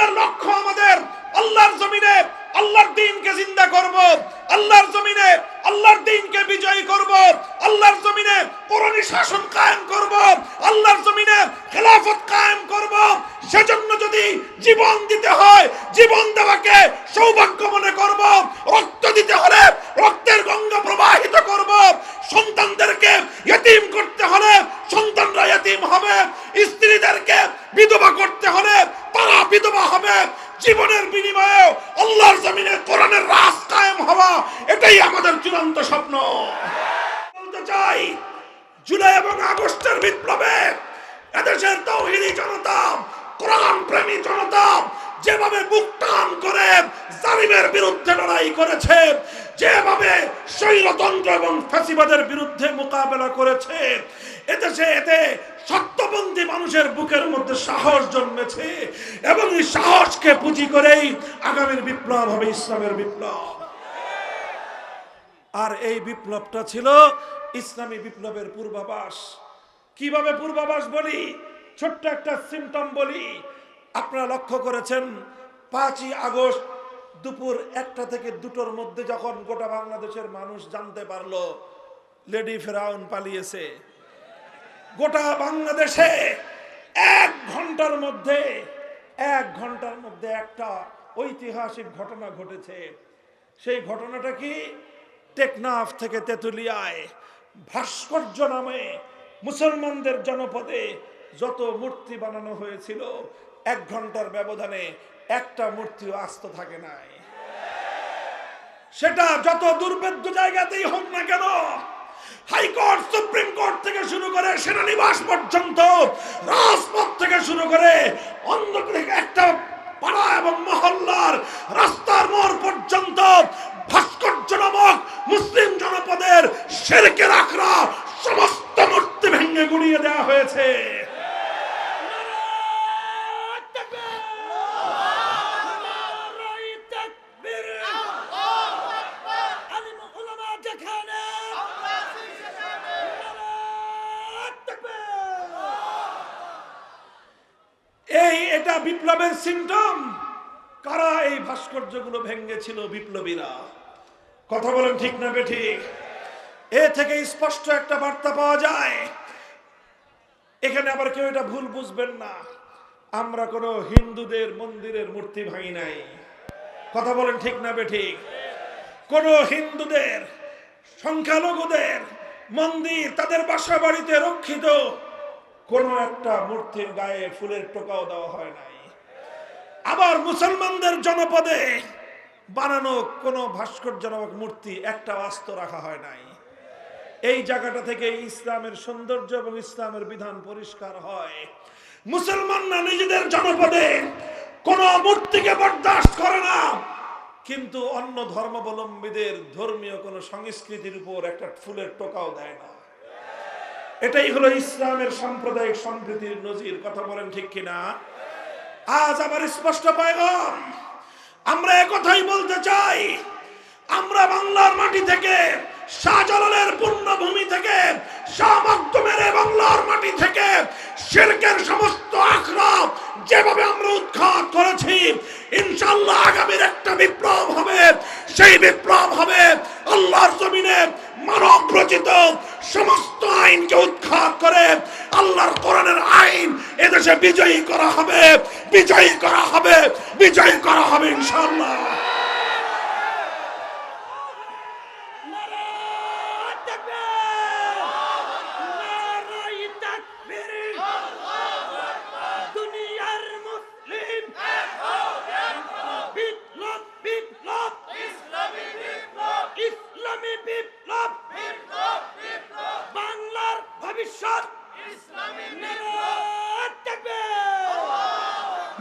আমাদের লক্ষ্য আমাদের আল্লাহর জমিনে আল্লাহর দ্বীনকে জিন্দা করব, আল্লাহর জমিনে আল্লাহর দ্বীনকে বিজয়ী করব, আল্লাহর জমিনে কোরআনী শাসন কায়েম করব, আল্লাহর জমিনে খেলাফত কায়েম করব। সেজন্য যদি জীবন দিতে হয়, জীবন দেওয়াকে সৌভাগ্য মনে করব। রক্ত দিতে হলে রক্তের গঙ্গা প্রবাহিত করব। সন্তানদেরকে ইতিম করতে হলে সন্তানরা ইতিম হবে, স্ত্রীদেরকে বিধবা করতে হলে তারা বিধবা হবে। জীবনের বিনিময়ে আল্লাহর জমিনে কোরআনের রাজ কায়েম হওয়া, এটাই আমাদের চূড়ান্ত স্বপ্ন। বলতে চাই, জুলাই এবং আগস্টের বিপ্লবে এদেশের তাওহীদি জনতা, কোরআন প্রেমী জনতা যেভাবে বুক টান করে জালিমের বিরুদ্ধে লড়াই করেছে, যেভাবে স্বৈরতন্ত্র এবং ফ্যাসিবাদের বিরুদ্ধে মোকাবেলা করেছে, এদেশে এতে সত্যপন্থী মানুষের বুকের মধ্যে সাহস জন্মেছে এবং এই সাহসকে পুঁজি করেই আগামীর বিপ্লব হবে ইসলামের বিপ্লব। আর এই বিপ্লবটা ছিল ইসলামী বিপ্লবের পূর্বাভাস। কিভাবে পূর্বাভাস বলি? ছোট্ট একটা সিম্পটম বলি। আপনারা লক্ষ্য করেছেন 5ই আগস্ট দুপুর 1টা থেকে 2টোর মধ্যে যখন গোটা বাংলাদেশের মানুষ জানতে পারলো লেডি ফেরাউন পালিয়েছে, গোটা বাংলাদেশে 1 ঘন্টার মধ্যে একটা ঐতিহাসিক ঘটনা ঘটেছে। সেই ঘটনাটা কি? টেকনাফ থেকে তেতুলিয়ায় ভাস্কর্য নামে মুসলমানদের জনপদে যত মূর্তি বানানো হয়েছিল, 1 ঘন্টার ব্যবধানে একটা মূর্তিও আস্ত থাকে নাই। সেটা যত দুর্ভেদ্য জায়গাতেই হোক না কেন, হাইকোর্ট, সুপ্রিম কোর্ট থেকে শুরু করে সেনানিবাস পর্যন্ত, রাজপথ থেকে শুরু করে অন্য একটা পাড়া এবং মহল্লার রাস্তার মোড় পর্যন্ত ভাস্কর্য নামক মুসলিম জনপদের শিরকের আখড়া সমস্ত মূর্তি ভেঙে গুড়িয়ে দেওয়া হয়েছে। এটা বিপ্লবের সিম্পটম। কারা এই ভাস্কর্যগুলো ভেঙেছিল? বিপ্লবীরা। কথা বলেন ঠিক না বেঠিক? এ থেকে স্পষ্ট একটা বার্তা পাওয়া যায়। এখানে আবার কেউ এটা ভুল বুঝবেন না, আমরা কোনো হিন্দুদের মন্দিরের মূর্তি ভাঙি নাই। কথা বলেন ঠিক না বেঠিক? কোন হিন্দুদের, সংখ্যালঘুদের মন্দির, তাদের বাসা বাড়িতে রক্ষিত কোন একটা মূর্তির গায়ে ফুলের টোকাও দেওয়া হয় নাই। আবার মুসলমানদের জনপদে বানানো কোন ভাস্কর্য নামক মূর্তি একটা আস্ত রাখা হয় নাই। এই জায়গাটা থেকে ইসলামের সৌন্দর্য এবং ইসলামের বিধান পরিষ্কার হয়। মুসলমানরা নিজেদের জনপদে কোন মূর্তিকে বরদাস্ত করে না, কিন্তু অন্য ধর্মাবলম্বীদের ধর্মীয় কোন সংস্কৃতির উপর একটা ফুলের টোকাও দেয় না। এটাই হলো ইসলামের সাম্প্রদায়িক সম্প্রীতির নজির। কথা বলেন ঠিক কিনা? আজ আবার স্পষ্ট পয়গাম, আমরা একথাই বলতে চাই, আমরা বাংলার মাটি থেকে, শাহজালালের পুণ্যভূমি থেকে, শাহ মাকদুমের বাংলার মাটি থেকে শিরকের সমস্ত আখড়া যেভাবে আমরা উৎখাত করেছি, ইনশাআল্লাহ আগামীর একটা বিপ্লব হবে। সেই বিপ্লব হবে আল্লাহর জমিনে মানব রচিত সমস্ত আইনকে উৎখাত করে আল্লাহর কোরআনের আইন এদেশে বিজয়ী করা হবে, বিজয়ী করা হবে, বিজয়ী করা হবে ইনশাআল্লাহ।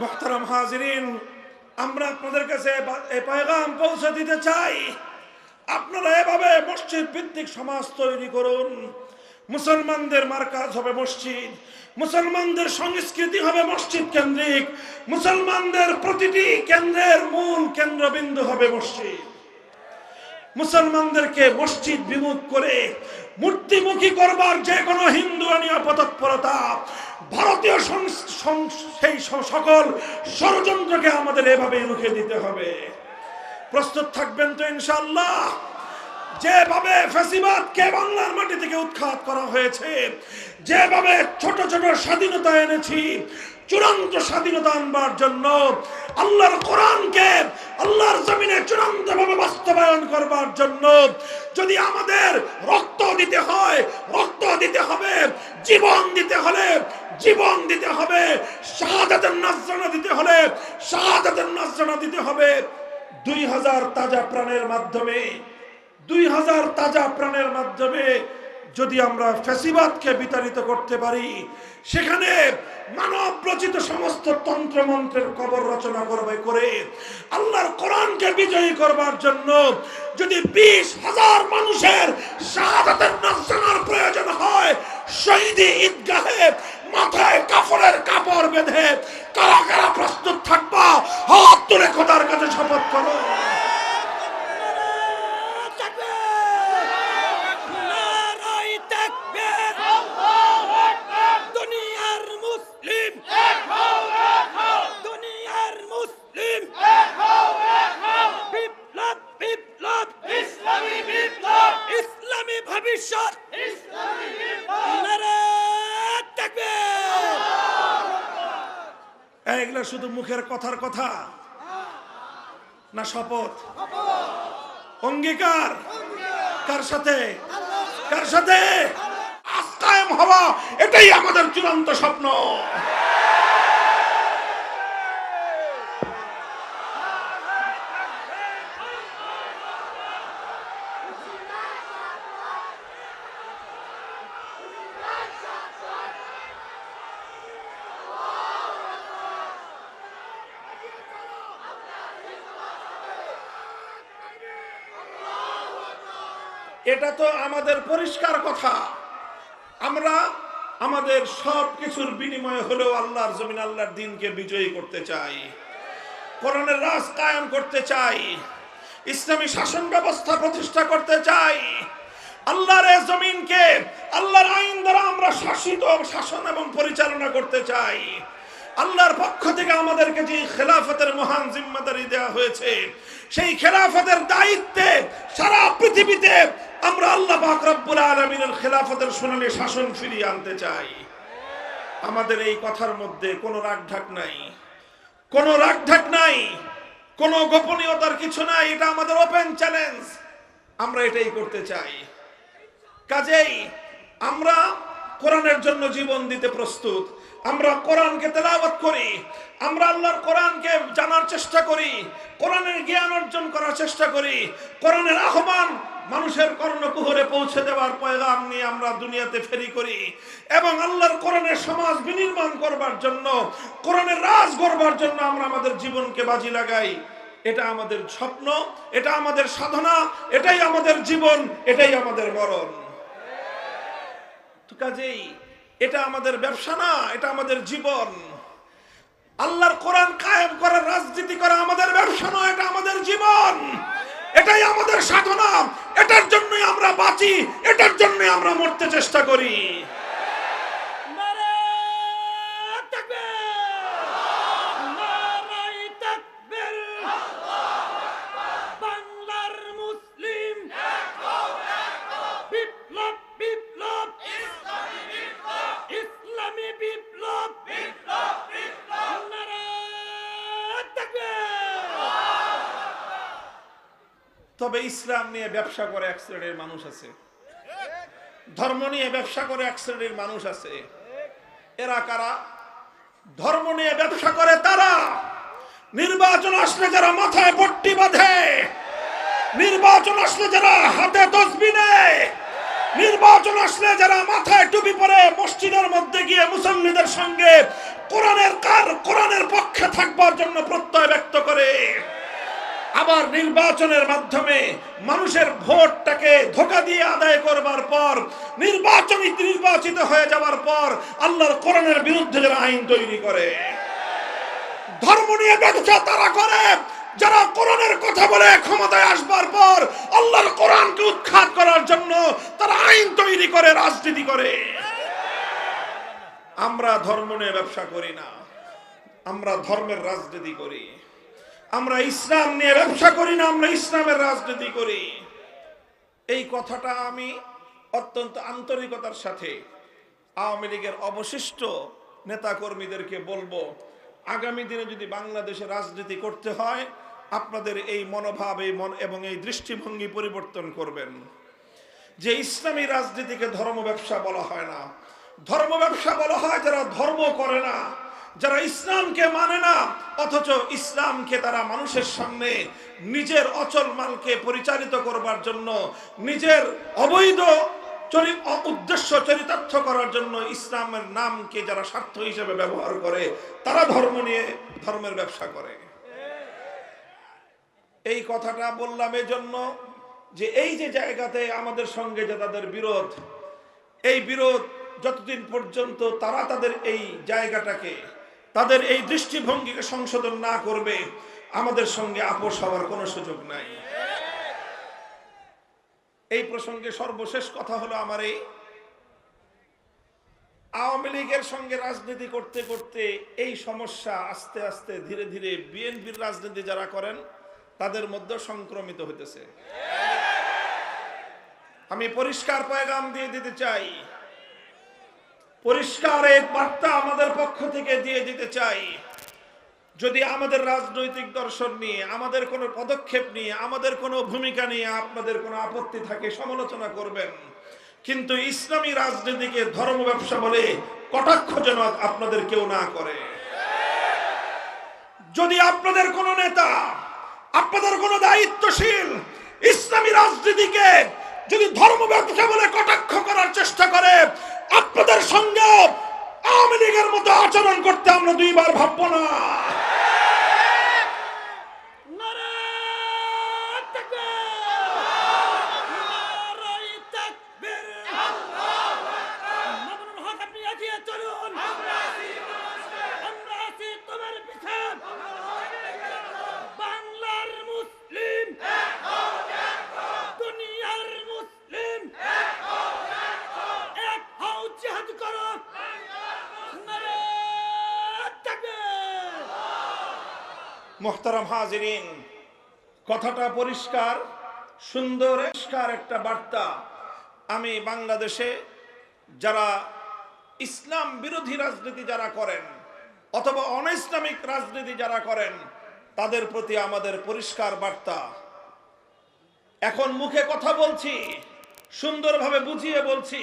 মুহতারাম হাজিরিন, আমরা আপনাদের কাছে এই পয়গাম পৌঁছে দিতে চাই, আপনারা এভাবে মসজিদ ভিত্তিক সমাজ তৈরি করুন। মুসলমানদের মার্কাজ হবে মসজিদ, মুসলমানদের সংস্কৃতি হবে মসজিদ কেন্দ্রিক, মুসলমানদের প্রতিটি কেন্দ্রের মূল কেন্দ্রবিন্দু হবে মসজিদ। মুসলমানদেরকে মসজিদ বিমুখ করে মূর্তিমুখী করবার যে কোনো হিন্দুয়ানি তৎপরতা, ভারতীয় সেই সকল ষড়যন্ত্রকে আমাদের এভাবেই রুখে দিতে হবে। প্রস্তুত থাকবেন তো ইনশাআল্লাহ? যেভাবে ফ্যাসিবাদকে বাংলার মাটি থেকে উৎখাত করা হয়েছে, যেভাবে ছোট ছোট স্বাধীনতা এনেছি, চূড়ান্ত স্বাধীনতা আনবার জন্য আল্লাহর কোরআনকে আল্লাহর জমিনে চূড়ান্তভাবে বাস্তবায়ন করবার জন্য যদি আমাদের রক্ত দিতে হয়, রক্ত দিতে হবে, জীবন দিতে হলে জীবন দিতে হবে, শাহাদাতের নজরানা দিতে হলে শাহাদাতের নজরানা দিতে হবে। 2000 তাজা প্রাণের মাধ্যমে 2000 তাজা প্রাণের মাধ্যমে যদি আমরা ফ্যাসিবাদকে বিতাড়িত করতে পারি, সেখানে মানব রচিত সমস্ত তন্ত্র মন্ত্রের কবর রচনা করে আল্লাহর কোরআনকে বিজয়ী করবার জন্য যদি 20,000 মানুষের শাহাদাতের নজরানার প্রয়োজন হয়, শহীদি ঈদগাহে মাথায় কাফনের কাপড় বেঁধে কারা কারা প্রস্তুত থাকবা? হাত তুলে খোদার কাছে শপথ করো। এগুলা শুধু মুখের কথার কথা না, শপথ, অঙ্গীকার? কার সাথে? কার সাথে? কায়েম হওয়া, এটাই আমাদের চূড়ান্ত স্বপ্ন। এটা তো আমাদের পরিষ্কার কথা। আমরা আমাদের সব কিছুর বিনিময়ে হলেও আল্লাহর জমিন, আল্লাহর দ্বীনকে বিজয়ী করতে চাই, কোরআনের রাজ কায়েম করতে চাই, ইসলামী শাসন ব্যবস্থা প্রতিষ্ঠা করতে চাই। আল্লাহর এই জমিনকে আল্লাহর আইন দ্বারা আমরা শাসিত, শাসন এবং পরিচালনা করতে চাই। আল্লাহর পক্ষ থেকে আমাদেরকে যে খেলাফতের মহান জিম্মাদারি দেওয়া হয়েছে, সেই খেলাফতের দায়িত্বে সারা পৃথিবীতে আমরা আল্লাহ পাক রব্বুল আলামিনের খেলাফতের সোনালী শাসন ফিরিয়ে আনতে চাই। আমাদের এই কথার মধ্যে কোনো রাগঢাক নাই, কোনো রাগঢাক নাই, কোনো গোপনীয়তার কিছু নাই। এটা আমাদের ওপেন চ্যালেঞ্জ, আমরা এটাই করতে চাই। কাজেই আমরা কোরআনের জন্য জীবন দিতে প্রস্তুত। আমরা কোরআনকে তেলাওয়াত করি, আমরা আল্লাহর কোরআনকে জানার চেষ্টা করি, কোরআনের জ্ঞান অর্জন করার চেষ্টা করি, কোরআনের আহ্বান মানুষের কর্ণকুহরে পৌঁছে দেওয়ার পয়গাম নিয়ে আমরা দুনিয়াতে ফেরি করি এবং আল্লাহর কোরআনের সমাজ বিনির্মাণ করবার জন্য, কোরআনের রাজ গড়বার জন্য আমরা আমাদের জীবনকে বাজি লাগাই। এটা আমাদের স্বপ্ন, এটা আমাদের সাধনা, এটাই আমাদের জীবন, এটাই আমাদের মরণ। তো কাজেই এটা আমাদের ব্যবসা না, এটা আমাদের জীবন। আল্লাহর কোরআন কায়েম করার রাজনীতি করা আমাদের ব্যবসা নয়, এটা আমাদের জীবন, এটাই আমাদের সাধনা। এটার জন্যই আমরা বাঁচি, এটার জন্যই আমরা মরতে চেষ্টা করি। তবে ইসলাম নিয়ে ব্যবসা করে এক শ্রেণীর মানুষ আছে, ধর্ম নিয়ে ব্যবসা করে এক শ্রেণীর মানুষ আছে। এরা কারা? ধর্ম নিয়ে ব্যবসা করে তারা নির্বাচন আসলে যারা মাথায় পট্টি বাঁধে, নির্বাচন আসলে যারা হাতে তসবিহ নেয়, নির্বাচন আসলে যারা মাথায় টুপি পরে মসজিদের মধ্যে গিয়ে মুসল্লিদের সঙ্গে কোরআনের পক্ষে থাকবার জন্য প্রত্যয় ব্যক্ত করে, আবার নির্বাচনের মাধ্যমে মানুষের ভোটটাকে ধোঁকা দিয়ে আদায় করবার পর, নির্বাচিত হয়ে যাওয়ার পর আল্লাহর কোরআনের বিরুদ্ধে যারা আইন তৈরি করে। ধর্ম নিয়ে ব্যবসা তারা করে যারা কোরআনের কথা বলে ক্ষমতায় আসবার পর আল্লাহর কোরআনকে উৎখাত করার জন্য তারা আইন তৈরি করে, রাজনীতি করে। আমরা ধর্ম নিয়ে ব্যবসা করি না, আমরা ধর্মের রাজনীতি করি। আমরা ইসলাম নিয়ে ব্যবসা করি না, আমরা ইসলামের রাজনীতি করি। এই কথাটা আমি অত্যন্ত আন্তরিকতার সাথে আওয়ামী লীগের অবশিষ্ট নেতাকর্মীদেরকে বলবো, আগামী দিনে যদি বাংলাদেশে রাজনীতি করতে হয় আপনাদের এই মনোভাব এবং এই দৃষ্টিভঙ্গি পরিবর্তন করবেন। যে ইসলামী রাজনীতিকে ধর্ম ব্যবসা বলা হয় না, ধর্ম ব্যবসা বলা হয় যারা ধর্ম করে না, যারা ইসলামকে মানে না, অথচ ইসলামকে তারা মানুষের সামনে নিজের অচল মালকে পরিচালিত করবার জন্য, নিজের অবৈধ উদ্দেশ্য চরিতার্থ করার জন্য ইসলামের নামকে যারা স্বার্থ হিসেবে ব্যবহার করে, তারা ধর্ম নিয়ে ধর্মের ব্যবসা করে। এই কথাটা বললাম এই জন্য যে এই যে জায়গাতে আমাদের সঙ্গে যে তাদের বিরোধ, এই বিরোধ যতদিন পর্যন্ত তারা তাদের এই জায়গাটাকে, তাদের এই দৃষ্টিভঙ্গিকে সংশোধন না করবে, আমাদের সঙ্গে আপোষ হওয়ার কোনো সুযোগ নাই। এই প্রসঙ্গে সর্বশেষ কথা হলো আমার এই আওয়ামী লীগের সঙ্গে রাজনীতি করতে করতে এই সমস্যা আস্তে আস্তে ধীরে ধীরে বিএনপির রাজনীতি যারা করেন তাদের মধ্যে সংক্রমিত হইতেছে। আমি পরিষ্কার পয়গাম দিয়ে দিতে চাই, পরিষ্কার এক বার্তা আমাদের পক্ষ থেকে দিয়ে দিতে চাই। যদি আমাদের রাজনৈতিক দর্শন নিয়ে, আমাদের কোনো পদক্ষেপ নিয়ে, আমাদের কোনো ভূমিকা নিয়ে আপনাদের কোনো আপত্তি থাকে সমালোচনা করবেন, কিন্তু ইসলামী রাজনীতিকে ধর্ম ব্যবসা বলে কটাক্ষ যেন আপনাদের কেউ না করে। যদি আপনাদের কোনো নেতা, আপনাদের কোনো দায়িত্বশীল ইসলামী রাজনীতিকে যদি ধর্ম ব্যবসা বলে কটাক্ষ করার চেষ্টা করে, আপনাদের সঙ্গে আওয়ামী লীগের মতো আচরণ করতে আমরা দুইবার ভাববো না। মোহতারাম হাজিরিন, কথাটা পরিষ্কার, সুন্দর পরিষ্কার একটা বার্তা। আমি বাংলাদেশে যারা ইসলাম বিরোধী রাজনীতি যারা করেন অথবা অন ইসলামিক রাজনীতি যারা করেন তাদের প্রতি আমাদের পরিষ্কার বার্তা। এখন মুখে কথা বলছি, সুন্দরভাবে বুঝিয়ে বলছি,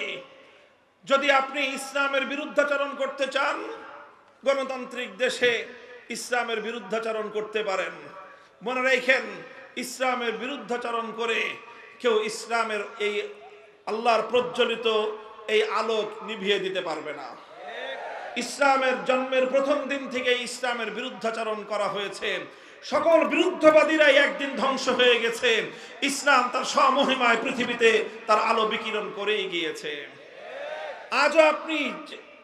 যদি আপনি ইসলামের বিরুদ্ধাচরণ করতে চান, গণতান্ত্রিক দেশে ইসলামের বিরুদ্ধাচরণ করতে পারেন। মনে রাখেন, ইসলামের বিরুদ্ধাচরণ করে কেউ ইসলামের এই আল্লাহর প্রজ্বলিত এই আলোক নিভিয়ে দিতে পারবে না। ইসলামের জন্মের প্রথম দিন থেকে ইসলামের বিরুদ্ধাচরণ করা হয়েছে। সকল বিরুদ্ধবাদীরাই একদিন ধ্বংস হয়ে গেছে। ইসলাম তার স্বমহিমায় পৃথিবীতে তার আলো বিকিরণ করেই গিয়েছে। আজও আপনি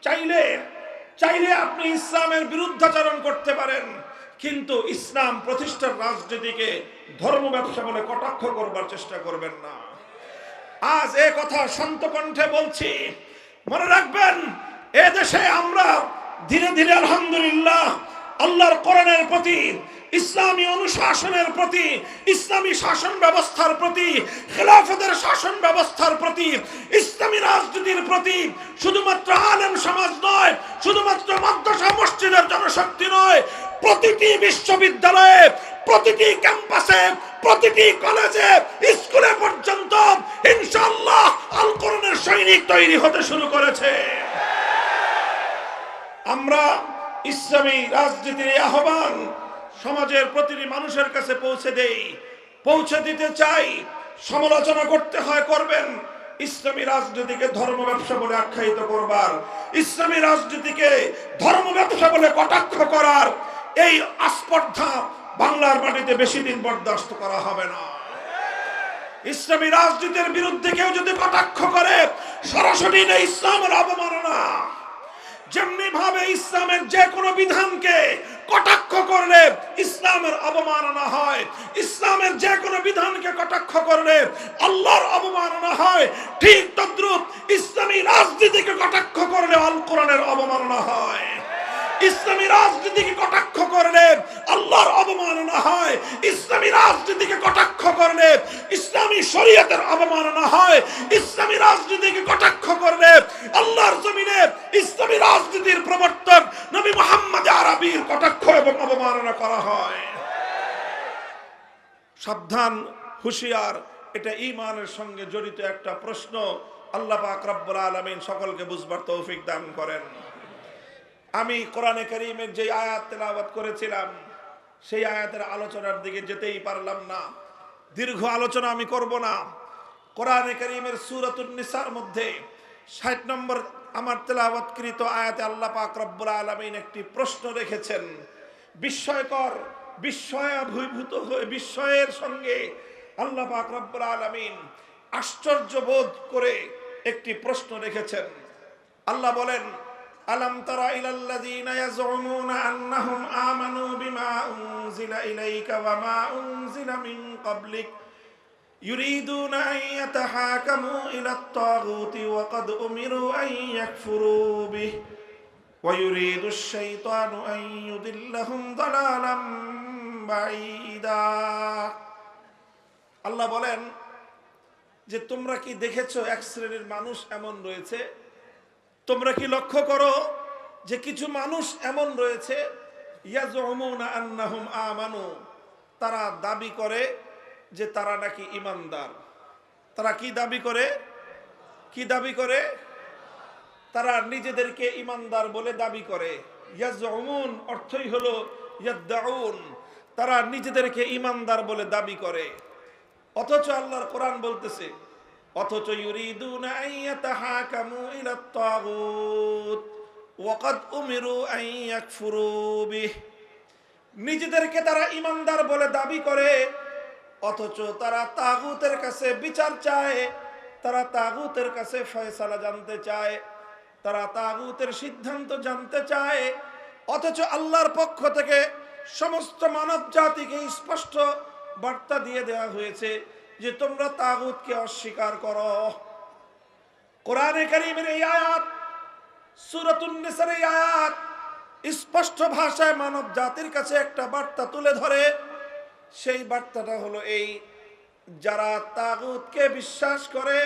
চাইলে আপনি ইসলামের বিরুদ্ধাচরণ করতে পারেন, কিন্তু ইসলাম প্রতিষ্ঠার রাজনীতিকে ধর্ম ব্যবসা বলে কটাক্ষ করবার চেষ্টা করবেন না। আজ এ কথা শান্ত কণ্ঠে বলছি, মনে রাখবেন, এ দেশে আমরা ধীরে ধীরে আলহামদুলিল্লাহ আল্লাহর কোরআনের প্রতি, ইসলামী অনুশাসনের প্রতি, ইসলামী শাসন ব্যবস্থার প্রতি, খেলাফতের শাসন ব্যবস্থার প্রতি, ইসলামী রাজনীতির প্রতি শুধুমাত্র আলেম সমাজ নয়, শুধুমাত্র মাদ্রাসা মসজিদের জনশক্তি নয়, প্রতিটি বিশ্ববিদ্যালয়ে, প্রতিটি ক্যাম্পাসে, প্রতিটি কলেজে, স্কুলে পর্যন্ত ইনশাআল্লাহ আল কোরআনের সৈনিক তৈরি হতে শুরু করেছে। আমরা ইসলামী রাজনীতির আহ্বান সমাজের প্রতিটি মানুষের কাছে পৌঁছে দিতে চাই। সমালোচনা করতে হয় করবেন, ইসলামী রাজনীতিকে ধর্ম ব্যবসা বলে আখ্যায়িত করবার, ইসলামী রাজনীতিকে ধর্ম ব্যবসা বলে কটাক্ষ করার এই আস্পর্ধা বাংলার মাটিতে বেশি দিন বরদাস্ত করা হবে না। ইসলামী রাজনীতির বিরুদ্ধে কেউ যদি কটাক্ষ করে, সরাসরি ইসলামের অবমাননা। যেমনি ভাবে ইসলামের যে কোনো বিধানকে কটাক্ষ করলে ইসলামের অবমাননা হয়, ইসলামের যে কোনো বিধানকে কটাক্ষ করলে আল্লাহর অবমাননা হয়, ঠিক তদ্রূপ ইসলামী রাজনীতিকে কটাক্ষ করলে আল কোরআনের অবমাননা হয়। ইসলামী রাজনীতিকে কটাক্ষ করলে আল্লাহর অবমাননা হয়, ইসলামী রাজনীতিকে কটাক্ষ করলে ইসলামী শরীয়তের অবমাননা হয়, ইসলামী রাজনীতিকে কটাক্ষ করলে আল্লাহর জমিনে ইসলামী রাজনীতির প্রবর্তক নবী মুহাম্মদ আরবীর কটাক্ষ এবং অবমাননা করা হয়। সাবধান, হুঁশিয়ার, এটা ঈমানের সঙ্গে জড়িত একটা প্রশ্ন। আল্লাহ পাক রব্বুল আলামিন সকলকে বুঝবার তৌফিক দান করেন। আমি কোরআনে কারীমের যে আয়াত তেলাওয়াত করেছিলাম সেই আয়াতের আলোচনার দিকে যেতেই পারলাম না, দীর্ঘ আলোচনা আমি করব না। কোরআনে কারীমের সূরাতুন নিসার মধ্যে ৬০ নম্বর আমার তেলাওয়াতকৃত আয়াতে আল্লাহ পাক রব্বুল আলামিন একটি প্রশ্ন রেখেছেন। বিস্ময়কর, বিস্ময়াভিভূত হয়ে বিস্ময়ের সঙ্গে আল্লাহ পাক রব্বুল আলামিন আশ্চর্য বোধ করে একটি প্রশ্ন রেখেছেন। আল্লাহ বলেন, আলাম তারা ইলাল্লাযীনা ইয়াজউমুনা আন্নাহুম আমানু বিমা উনজিলা ইলাইকা ওয়া মা উনজিলা মিন ক্বাবলিক ইউরিদুনা আন ইয়াতাহাকামু ইলাত তাগুতি ওয়া ক্বাদ উমিরু আন ইয়াকফুরু বিহি ওয়া ইউরিদুশ শাইতানু আন ইউদিল্লাহুম দালালাম বাঈদা। আল্লাহ বলেন যে তোমরা কি দেখেছো এক শ্রেণীর মানুষ এমন রয়েছে, তোমরা কি লক্ষ্য করো যে কিছু মানুষ এমন রয়েছে ইয়াজউমুনা আন্নাহুম আমানু, তারা দাবি করে যে তারা নাকি ঈমানদার। তারা কি দাবি করে? কি দাবি করে? তারা নিজেদেরকে ঈমানদার বলে দাবি করে। ইয়াজউমুন অর্থই হলো ইয়াদউন, তারা নিজেদেরকে ঈমানদার বলে দাবি করে। অথচ আল্লাহর কোরআন বলতেছে, অথচ ইউরিদুনা আন ইয়াতাহাকামু ইলাত তাগুত ওয়া ক্বাদ উমিরু আন ইয়াকফুরু বিহি, নিজেদেরকে তারা ঈমানদার বলে দাবি করে, অথচ তারা তাগুতের কাছে বিচার চায়, তারা তাগুতের কাছে ফয়সালা জানতে চায়, তারা তাগুতের সিদ্ধান্ত জানতে চায়। অথচ আল্লাহর পক্ষ থেকে সমস্ত মানব জাতিকে স্পষ্ট বার্তা দিয়ে দেওয়া হয়েছে যে তোমরা তাগুতকে অস্বীকার করো। কোরআনে কারীমের এই আয়াত, সূরাতুন নিসার এই আয়াত স্পষ্ট ভাষায় মানব জাতির কাছে একটা বার্তা তুলে ধরে। সেই বার্তাটা হলো এই, যারা তাগুতকে বিশ্বাস করে,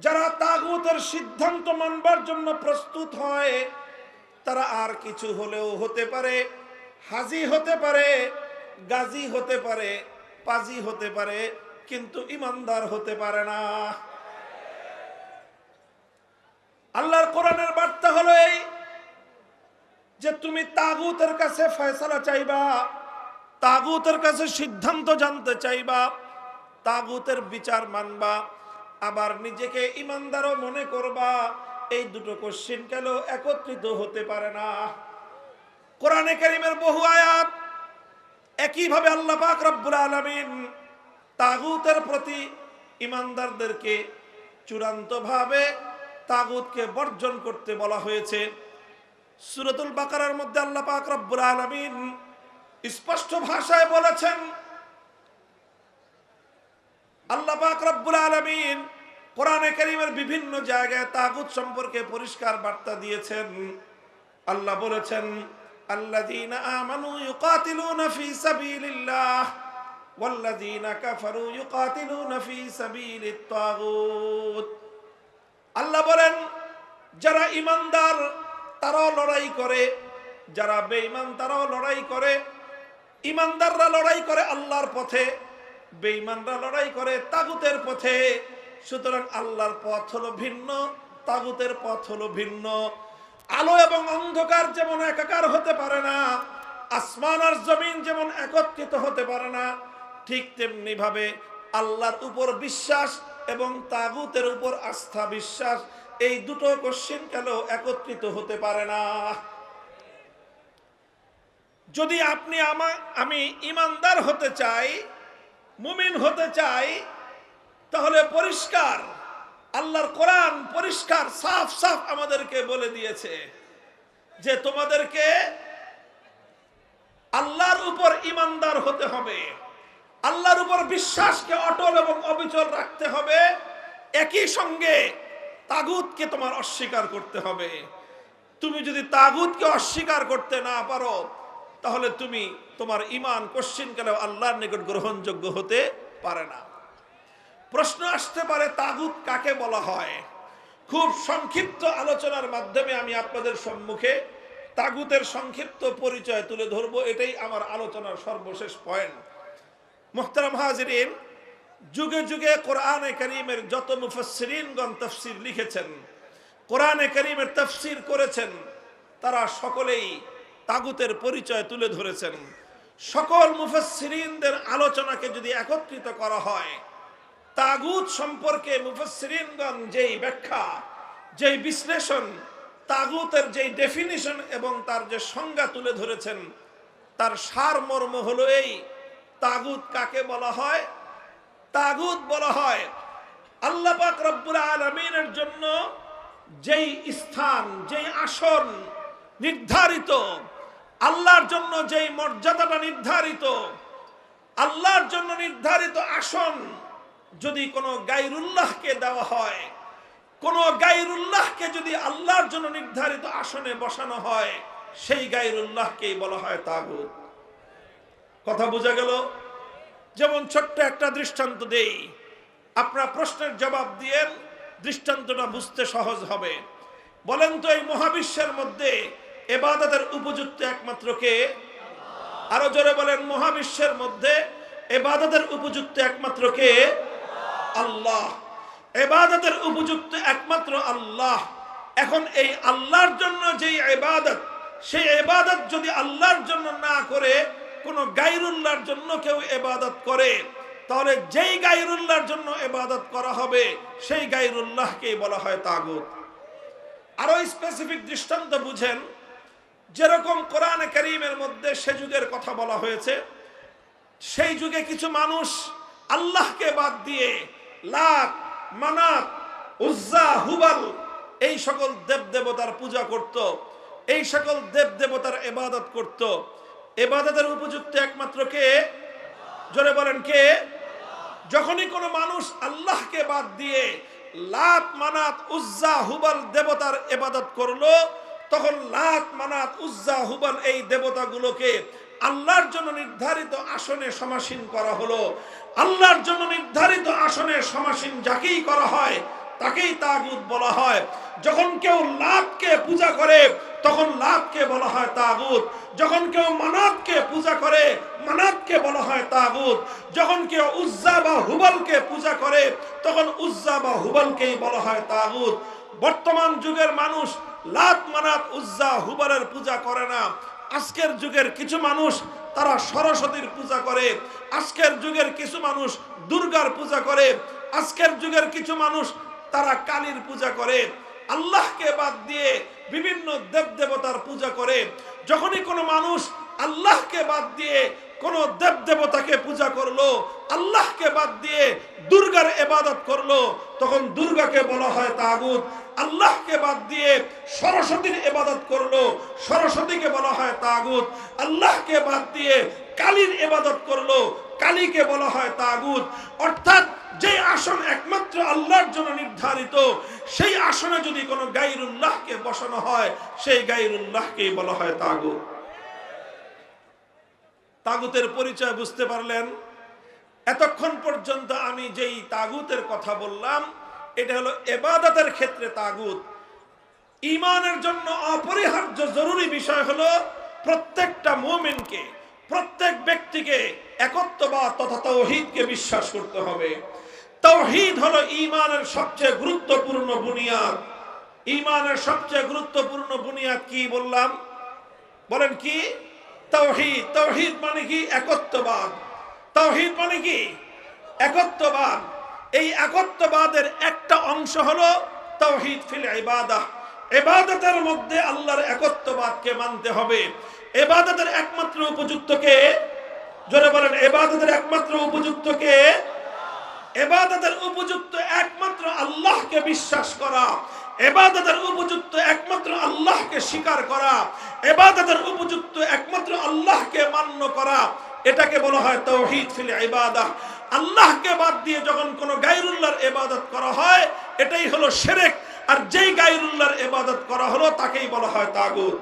যারা তাগুতের সিদ্ধান্ত মানবার জন্য প্রস্তুত হয়, তারা আর কিছু হলেও হতে পারে, হাজি হতে পারে, গাজী হতে পারে, পাজি হতে পারে, কিন্তু ঈমানদার হতে পারে না। আল্লাহর কোরআনের বার্তা হলো এই যে তুমি তাগুতের কাছে ফয়সালা চাইবা, তাগুতের কাছে সিদ্ধান্ত জানতে চাইবা, তাগুতের বিচার মানবা, আবার নিজেকে ঈমানদারও মনে করবা। এই দুটো কোশ্চিন কেন একত্রিত হতে পারে না। কোরআনে কারীমের বহু আয়াত একইভাবে আল্লাহ পাক রব্বুল আলামিন তাগুতের প্রতি ঈমানদারদেরকে চূড়ান্তভাবে তাগুতকে বর্জন করতে বলা হয়েছে। সূরাতুল বাকারার মধ্যে আল্লাহ পাক রব্বুল আলামিন স্পষ্ট ভাষায় বলেছেন, আল্লাহ পাক রব্বুল আলামিন কোরআনে কারীমের বিভিন্ন জায়গায় তাগুত সম্পর্কে পরিষ্কার বার্তা দিয়েছেন। আল্লাহ বলেছেন, আল্লাযীনা আমানু ইউকাতিলুনা ফী সাবিলিল্লাহ ওয়াল্লাযীনা কাফারু ইউকাতিলুনা ফী সাবিলিত তাগুত। আল্লাহ বলেন, যারা ঈমানদার তারাও লড়াই করে, যারা বেঈমান তারাও লড়াই করে। ঈমানদাররা লড়াই করে আল্লাহর পথে, বেঈমানরা লড়াই করে তাগুতের পথে। সুতরাং আল্লাহর পথ হলো ভিন্ন, তাগুতের পথ হলো ভিন্ন। আলো এবং অন্ধকার যেমন একাকার হতে পারে না, আসমান আর জমিন যেমন একত্রিত হতে পারে না, ঠিক তেমনি ভাবে আল্লাহর উপর বিশ্বাস এবং তাগুতের উপর আস্থা বিশ্বাস, এই দুটো কোশ্চিন কেন একত্রিত হতে পারে না। যদি আপনি আমি ঈমানদার হতে চাই, মুমিন হতে চাই, তাহলে পরিষ্কার আল্লাহর কোরআন পরিষ্কার সাফ সাফ আমাদেরকে বলে দিয়েছে যে তোমাদেরকে আল্লাহর উপর ঈমানদার হতে হবে, আল্লাহর উপর বিশ্বাসকে অটল এবং অবিচল রাখতে হবে, একই সঙ্গে তাগুতকে তোমার অস্বীকার করতে হবে। তুমি যদি তাগুতকে অস্বীকার করতে না পারো তাহলে তুমি তোমার ঈমান কোশ্চিনকালেও আল্লাহর নিকট গ্রহণযোগ্য হতে পারে না। প্রশ্ন আসতে পারে তাগুত কাকে বলা হয়? খুব সংক্ষিপ্ত আলোচনার মাধ্যমে আমি আপনাদের সম্মুখে তাগুতের সংক্ষিপ্ত পরিচয় তুলে ধরব, এটাই আমার আলোচনার সর্বশেষ পয়েন্ট। মুহতারাম হাজিরিন, যুগে যুগে কোরআনে কারীমের যত মুফাসসিরিনগণ তাফসীর লিখেছেন, কোরআনে কারীমের তাফসীর করেছেন, তারা সকলেই তাগুতের পরিচয় তুলে ধরেছেন। সকল মুফাসসিরিনদের আলোচনাকে যদি একত্রিত করা হয়, তাগুত সম্পর্কে মুফাসসিরিনগণ যেই ব্যাখ্যা, যেই বিশ্লেষণ, তাগুতের যেই ডেফিনিশন এবং তার যে সংজ্ঞা তুলে ধরেছেন, তার সারমর্ম হলো এই: তাগুত কাকে বলা হয়? তাগুত বলা হয় আল্লাহ পাক রব্বুল আলামিনের জন্য যেই স্থান, যেই আসন নির্ধারিত, আল্লাহর জন্য যেই মর্যাদাটা নির্ধারিত, আল্লাহর জন্য নির্ধারিত আসন যদি কোনো গায়রুল্লাহকে দেওয়া হয়, কোনো গায়রুল্লাহকে যদি আল্লাহর জন্য নির্ধারিত আসনে বসানো হয়, সেই গায়রুল্লাহকেই বলা হয় তাগুত। কথা বোঝা গেল? যেমন ছোট্ট একটা দৃষ্টান্ত দেই, আপনারা প্রশ্নের জবাব দিয়ে দৃষ্টান্তটা বুঝতে সহজ হবে। বলেন তো, এই মহাবিশ্বের মধ্যে ইবাদতের উপযুক্ত একমাত্র কে? আরো জোরে বলেন, মহাবিশ্বের মধ্যে ইবাদতের উপযুক্ত একমাত্র কে? আল্লাহ। ইবাদতের উপযুক্ত একমাত্র আল্লাহ। এখন এই আল্লাহর জন্য যেই ইবাদত, সেই ইবাদত যদি আল্লাহর জন্য না করে কোনো গায়রুল্লাহর জন্য কেউ ইবাদত করে, তাহলে যেই গায়রুল্লাহর জন্য ইবাদত করা হবে সেই গায়রুল্লাহকেই বলা হয় তাগুত। আরো স্পেসিফিক দৃষ্টান্ত বুঝেন, যেরকম কোরআনে কারীমের মধ্যে সে যুগের কথা বলা হয়েছে, সেই যুগে কিছু মানুষ আল্লাহকে বাদ দিয়ে লাত, মানাত, উজ্জা, হুবাল এই সকল দেবদেবতার পূজা করত, এই সকল দেবদেবতার ইবাদত করত। ইবাদতের উপযুক্ত একমাত্র কে? জোরে বলেন, কে? যখনই কোনো মানুষ আল্লাহকে বাদ দিয়ে লাত, মানাত, উজ্জা, হুবাল দেবতার ইবাদত করলো, তখন লাত, মানাত, উজ্জা, হুবাল এই দেবতাগুলোকে আল্লাহর জন্য নির্ধারিত আসনে সমাসীন করা হলো। আল্লাহর জন্য নির্ধারিত আসনে সমাসীন যাকেই করা হয় তাকেই তাগুত বলা হয়। যখন কেউ লাতকে পূজা করে তখন লাতকে বলা হয় তাগুত। যখন কেউ মানাতকে পূজা করে মানাতকে বলা হয় তাগুত। যখন কেউ উজ্জা বা হুবালকে পূজা করে তখন উজ্জা বা হুবালকেই বলা হয় তাগুত। বর্তমান যুগের মানুষ লাত, মানাত, উজ্জা, হুবালের পূজা করে না। আজকের যুগের কিছু মানুষ তারা সরস্বতীর পূজা করে, আজকের যুগের কিছু মানুষ দুর্গার পূজা করে, আজকের যুগের কিছু মানুষ তারা কালীর পূজা করে, আল্লাহকে বাদ দিয়ে বিভিন্ন দেবদেবতার পূজা করে। যখনই কোনো মানুষ আল্লাহকে বাদ দিয়ে কোনো দেবদেবতাকে পূজা করলো, আল্লাহকে বাদ দিয়ে দুর্গার ইবাদত করলো, তখন দুর্গাকে বলা হয় তাগুত। আল্লাহকে বাদ দিয়ে সরস্বতীর ইবাদত করলো, সরস্বতীকে বলা হয় তাগুত। আল্লাহকে বাদ দিয়ে কালীর ইবাদত করলো, কালীকে বলা হয় তাগুত। অর্থাৎ যে আসন একমাত্র আল্লাহর জন্য নির্ধারিত, সেই আসনে যদি কোনো গায়রুল্লাহকে বসানো হয় সেই গায়রুল্লাহকেই বলা হয় তাগুত। তাগুতের পরিচয় বুঝতে পারলেন? এতক্ষণ পর্যন্ত আমি যেই তাগুতের কথা বললাম এটা হলো ইবাদতের ক্ষেত্রে তাগুত। ঈমানের জন্য অপরিহার্য জরুরি বিষয় হলো প্রত্যেকটা মুমিনকে, প্রত্যেক ব্যক্তিকে একত্ববাদ তথা তাওহীদকে বিশ্বাস করতে হবে। তাওহীদ হলো ঈমানের সবচেয়ে গুরুত্বপূর্ণ বুনিয়াদ। ঈমানের সবচেয়ে গুরুত্বপূর্ণ বুনিয়াদ কি বললাম? বলেন কি? তাওহীদ। তাওহীদ মানে কি? একত্ববাদ। তাওহীদ মানে কি? একত্ববাদ। এই একত্ববাদের একটা অংশ হলো তাওহীদ ফিল ইবাদাহ। ইবাদতের মধ্যে আল্লাহর একত্ববাদকে মানতে হবে। ইবাদতের একমাত্র উপযুক্ত কে? জোরে বলেন, ইবাদতের একমাত্র উপযুক্ত কে? ইবাদতের উপযুক্ত একমাত্র আল্লাহকে বিশ্বাস করা। ইবাদতের উপযুক্ত একমাত্র আল্লাহকে স্বীকার করা, ইবাদতের উপযুক্ত একমাত্র আল্লাহকে মান্য করা, এটাকে বলা হয় তাওহীদ ফিল ইবাদাহ। আল্লাহকে বাদ দিয়ে যখন কোনো গায়রুল্লাহর ইবাদত করা হয়, এটাই হলো শিরক। আর যেই গায়রুল্লাহর ইবাদত করা হলো তাকেই বলা হয় তাগুত।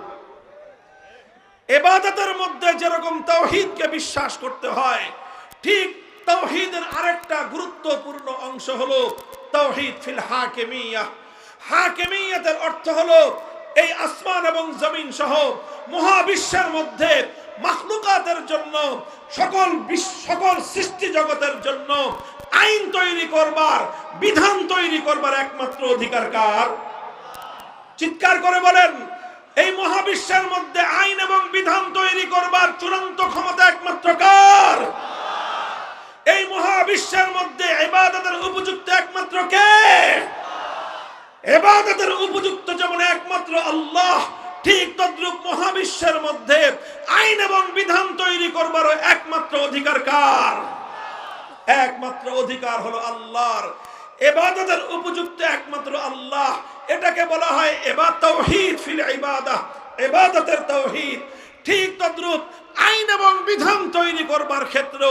ইবাদতের মধ্যে যেরকম তাওহীদকে বিশ্বাস করতে হয়, ঠিক তাওহীদের আরেকটা গুরুত্বপূর্ণ অংশ হলো তাওহীদ ফিল হাকিমিয়াহ। হাকিমিয়াতের অর্থ হলো এই আসমান এবং জমিন সহ মহাবিশ্বের মধ্যে মাখলুকাতের জন্য, সকল সৃষ্টি জগতের জন্য আইন তৈরি করবার, বিধান তৈরি করবার একমাত্র অধিকার কার? চিৎকার করে বলেন, এই মহাবিশ্বের মধ্যে আইন এবং বিধান তৈরি করবার চূড়ান্ত ক্ষমতা একমাত্র কার? এই মহাবিশ্বের মধ্যে ইবাদতের উপযুক্ত একমাত্র কে? ইবাদতের উপযুক্ত যেমন একমাত্র আল্লাহ, ঠিক তদ্রূপ মহাবিশ্বের মধ্যে আইন এবং বিধান তৈরি করবার একমাত্র অধিকার কার? একমাত্র অধিকার হলো আল্লাহর। ইবাদতের উপযুক্ত একমাত্র আল্লাহ, এটাকে বলা হয় তাওহীদ ফিল ইবাদাহ, ইবাদতের তাওহীদ। ঠিক তদ্রূপ আইন এবং বিধান তৈরি করবার ক্ষেত্রে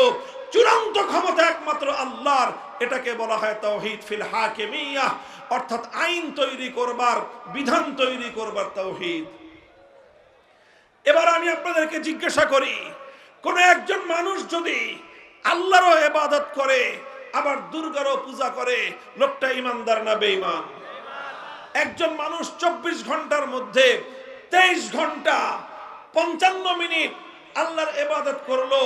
চূড়ান্ত ক্ষমতা একমাত্র আল্লাহর, এটাকে বলা হয় তাওহীদ ফিল হাকিমিয়াহ, অর্থাৎ আইন তৈরি করবার, বিধান তৈরি করবার তাওহীদ। এবার আমি আপনাদেরকে জিজ্ঞাসা করি, কোন একজন মানুষ যদি আল্লাহরও ইবাদত করে আবার দুর্গারও পূজা করে, লোকটা ইমানদার না বেঈমান? একজন মানুষ 24 ঘন্টার মধ্যে 23 ঘন্টা 55 মিনিট আল্লাহর ইবাদত করলো,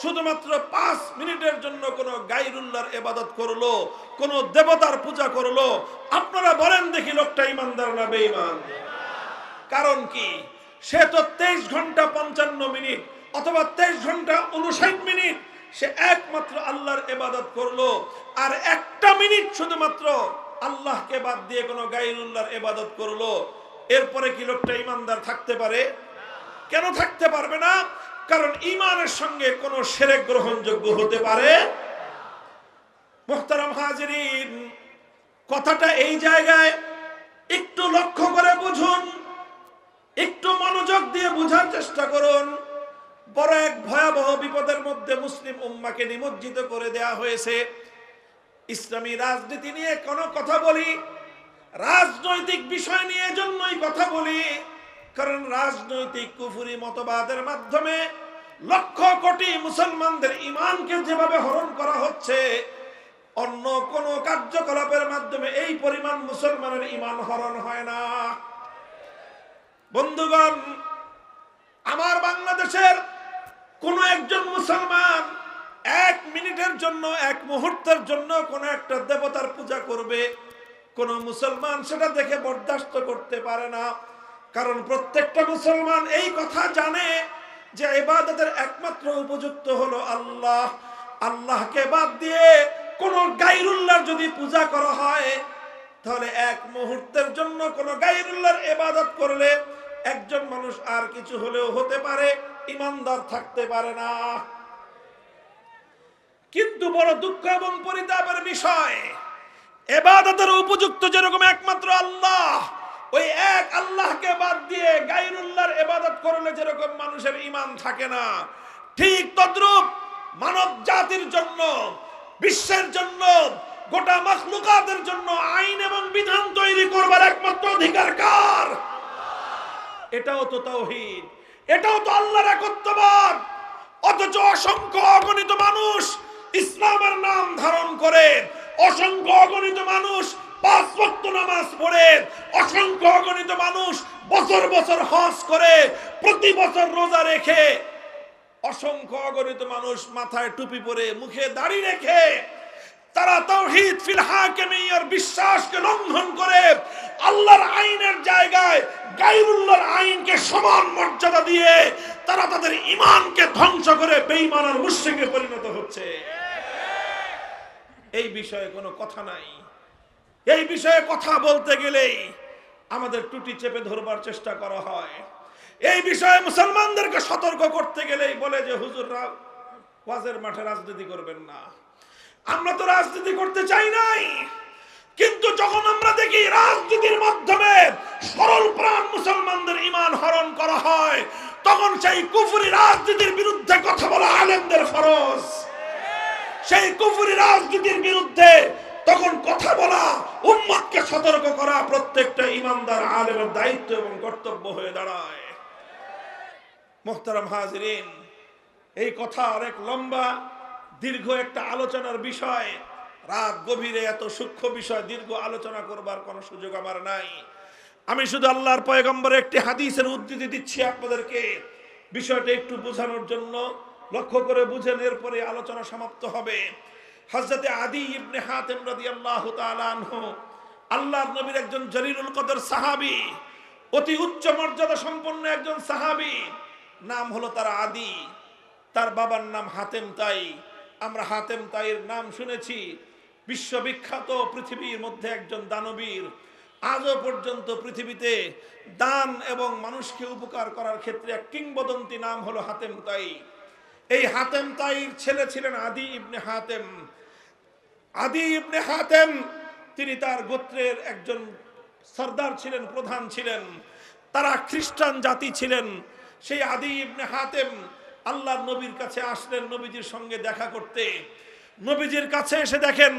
শুধুমাত্র 5 মিনিটের জন্য কোন গায়রুল্লাহর ইবাদত করলো, কোন দেবতার পূজা করলো, আপনারা বলেন দেখি লোকটা ইমানদার না বেঈমান? কারণ কি? সে তো 23 ঘন্টা 55 মিনিট অথবা 23 ঘন্টা 59 মিনিট সে একমাত্র আল্লাহর ইবাদত করলো, আর একটা মিনিট শুধুমাত্র আল্লাহকে বাদ দিয়ে কোন গায়রুল্লাহর ইবাদত করলো। এরপরে কি লোকটা ইমানদার থাকতে পারে? কেন থাকতে পারবে না? কারণ ঈমানের সঙ্গে কোন শিরক গ্রহণযোগ্য হতে পারে। মুহতারাম হাজিরিন, কথাটা এই জায়গায় একটু লক্ষ্য করে বুঝুন, একটু মনোযোগ দিয়ে বুঝার চেষ্টা করুন। বড় এক ভয়াবহ বিপদের মধ্যে মুসলিম উম্মাহকে নিমজ্জিত করে দেয়া হয়েছে। ইসলামী রাজনীতি নিয়ে কোন কথা বলি, রাজনৈতিক বিষয় নিয়ে জন্যই কথা বলি, কারণ রাজনৈতিক কুফরি মতবাদের মাধ্যমে লক্ষ কোটি মুসলমানদের ঈমানকে যেভাবে হরণ করা হচ্ছে, অন্য কোন কার্যকলাপের মাধ্যমে এই পরিমাণ মুসলমানের ঈমান হরণ হয় না। বন্ধুগণ, আমার বাংলাদেশের কোন একজন মুসলমান 1 মিনিটের জন্য, 1 মুহূর্তের জন্য কোন একটা দেবতার পূজা করবে, কোন মুসলমান সেটা দেখে বরদাস্ত করতে পারে না। কারণ প্রত্যেকটা মুসলমান এই কথা জানে যে ইবাদতের একমাত্র উপযুক্ত হলো আল্লাহ। আল্লাহকে বাদ দিয়ে কোন গায়রুল্লাহর যদি পূজা করা হয়, তাহলে 1 মুহূর্তের জন্য কোন গায়রুল্লাহর ইবাদত করলে একজন মানুষ আর কিছু হলেও হতে পারে, ঈমানদার থাকতে পারে না। কিন্তু বড় দুঃখ এবং পরিতাপের বিষয়, ইবাদতের উপযুক্ত যেরকম একমাত্র আল্লাহ, ওই এক আল্লাহকে বাদ দিয়ে গায়রুল্লাহর ইবাদত করলে যেরকম মানুষের ঈমান থাকে না, ঠিক তদ্রূপ মানব জাতির জন্য, বিশ্বের জন্য, গোটা মাখলুকাতের জন্য আইন এবং বিধান তৈরি করবার একমাত্র অধিকার কার? এটাও তো তাওহীদ, এটাও তো আল্লাহর একত্ববাদ। অথচ অসংখ্য অগণিত মানুষ ইসলামের নাম ধারণ করে, অসংখ্য অগণিত মানুষ 5 ওয়াক্ত নামাজ পড়ে, অসংখ্য অগণিত মানুষ বছর বছর হজ করে, প্রতি বছর রোজা রেখে, অসংখ্য অগণিত মানুষ মাথায় টুপি পরে, মুখে দাড়ি রেখে, তারা তাওহীদ ফিল হাকিমিয়ার বিশ্বাসকে লঙ্ঘন করে আল্লাহর আইনের জায়গায় গায়রুল্লাহর আইনকে সমান মর্যাদা দিয়ে তারা তাদের ঈমানকে ধ্বংস করে বেঈমান আর মুশরিকে পরিণত হচ্ছে। এই বিষয়ে কোনো কথা নাই। এই বিষয়ে কথা বলতে গেলেই আমাদের টুটি চেপে ধরবার চেষ্টা করা হয়। এই বিষয়ে মুসলমানদেরকে সতর্ক করতে গেলেই বলে যে হুজুররা ওয়াজের মাঠে রাজনীতি করবেন না। আমরা তো রাজনীতি করতে চাই নাই, কিন্তু যখন আমরা দেখি রাজনীতির মাধ্যমে সরল প্রাণ মুসলমানদের ঈমান হরণ করা হয়, তখন সেই কুফরি রাজনীতির বিরুদ্ধে কথা বলা আলেমদের ফরজ। সেই কুফরি রাজনীতির বিরুদ্ধে তখন কথা বলা, উম্মতকে সতর্ক করা প্রত্যেকটা ঈমানদার আলেমের দায়িত্ব এবং কর্তব্য হয়ে দাঁড়ায়। মুহতারাম হাজিরিন, এই কথা অনেক লম্বা দীর্ঘ একটা আলোচনার বিষয়। রাত গভীরে এত সূক্ষ্ম বিষয় দীর্ঘ আলোচনা করবার কোনো সুযোগ আমার নাই। আমি শুধু আল্লাহর পয়গম্বরের একটি হাদিসের উদ্ধৃতি দিচ্ছি আপনাদেরকে, বিষয়টা একটু বোঝানোর জন্য। লক্ষ্য করে বুঝেন, এরপরে আলোচনা সমাপ্ত হবে। হযরতে আদী ইবনে হাতেম রাদিয়াল্লাহু তাআলা আনহু আল্লাহর নবীর একজন জলিলুল কদর সাহাবী, অতি উচ্চ মর্যাদা সম্পন্ন একজন সাহাবী। নাম হলো তার আদী, তার বাবার নাম হাতেম তাই। আমরা হাতেম তাইয়ের নাম শুনেছি, বিশ্ববিখ্যাত, পৃথিবীর মধ্যে একজন দানবীর। আজও পর্যন্ত পৃথিবীতে দান এবং মানুষকে উপকার করার ক্ষেত্রে এক কিংবদন্তি নাম হলো হাতেম তাই। এই হাতেম তাইর ছেলে ছিলেন আদী ইবনে হাতেম। আদী ইবনে হাতেম তিনি তার গোত্রের একজন সর্দার ছিলেন, প্রধান ছিলেন। তারা খ্রিস্টান জাতি ছিলেন। সেই আদী ইবনে হাতেম আল্লাহর নবীর কাছে আসলেন নবীজির সঙ্গে দেখা করতে। নবীজির কাছে এসে দেখেন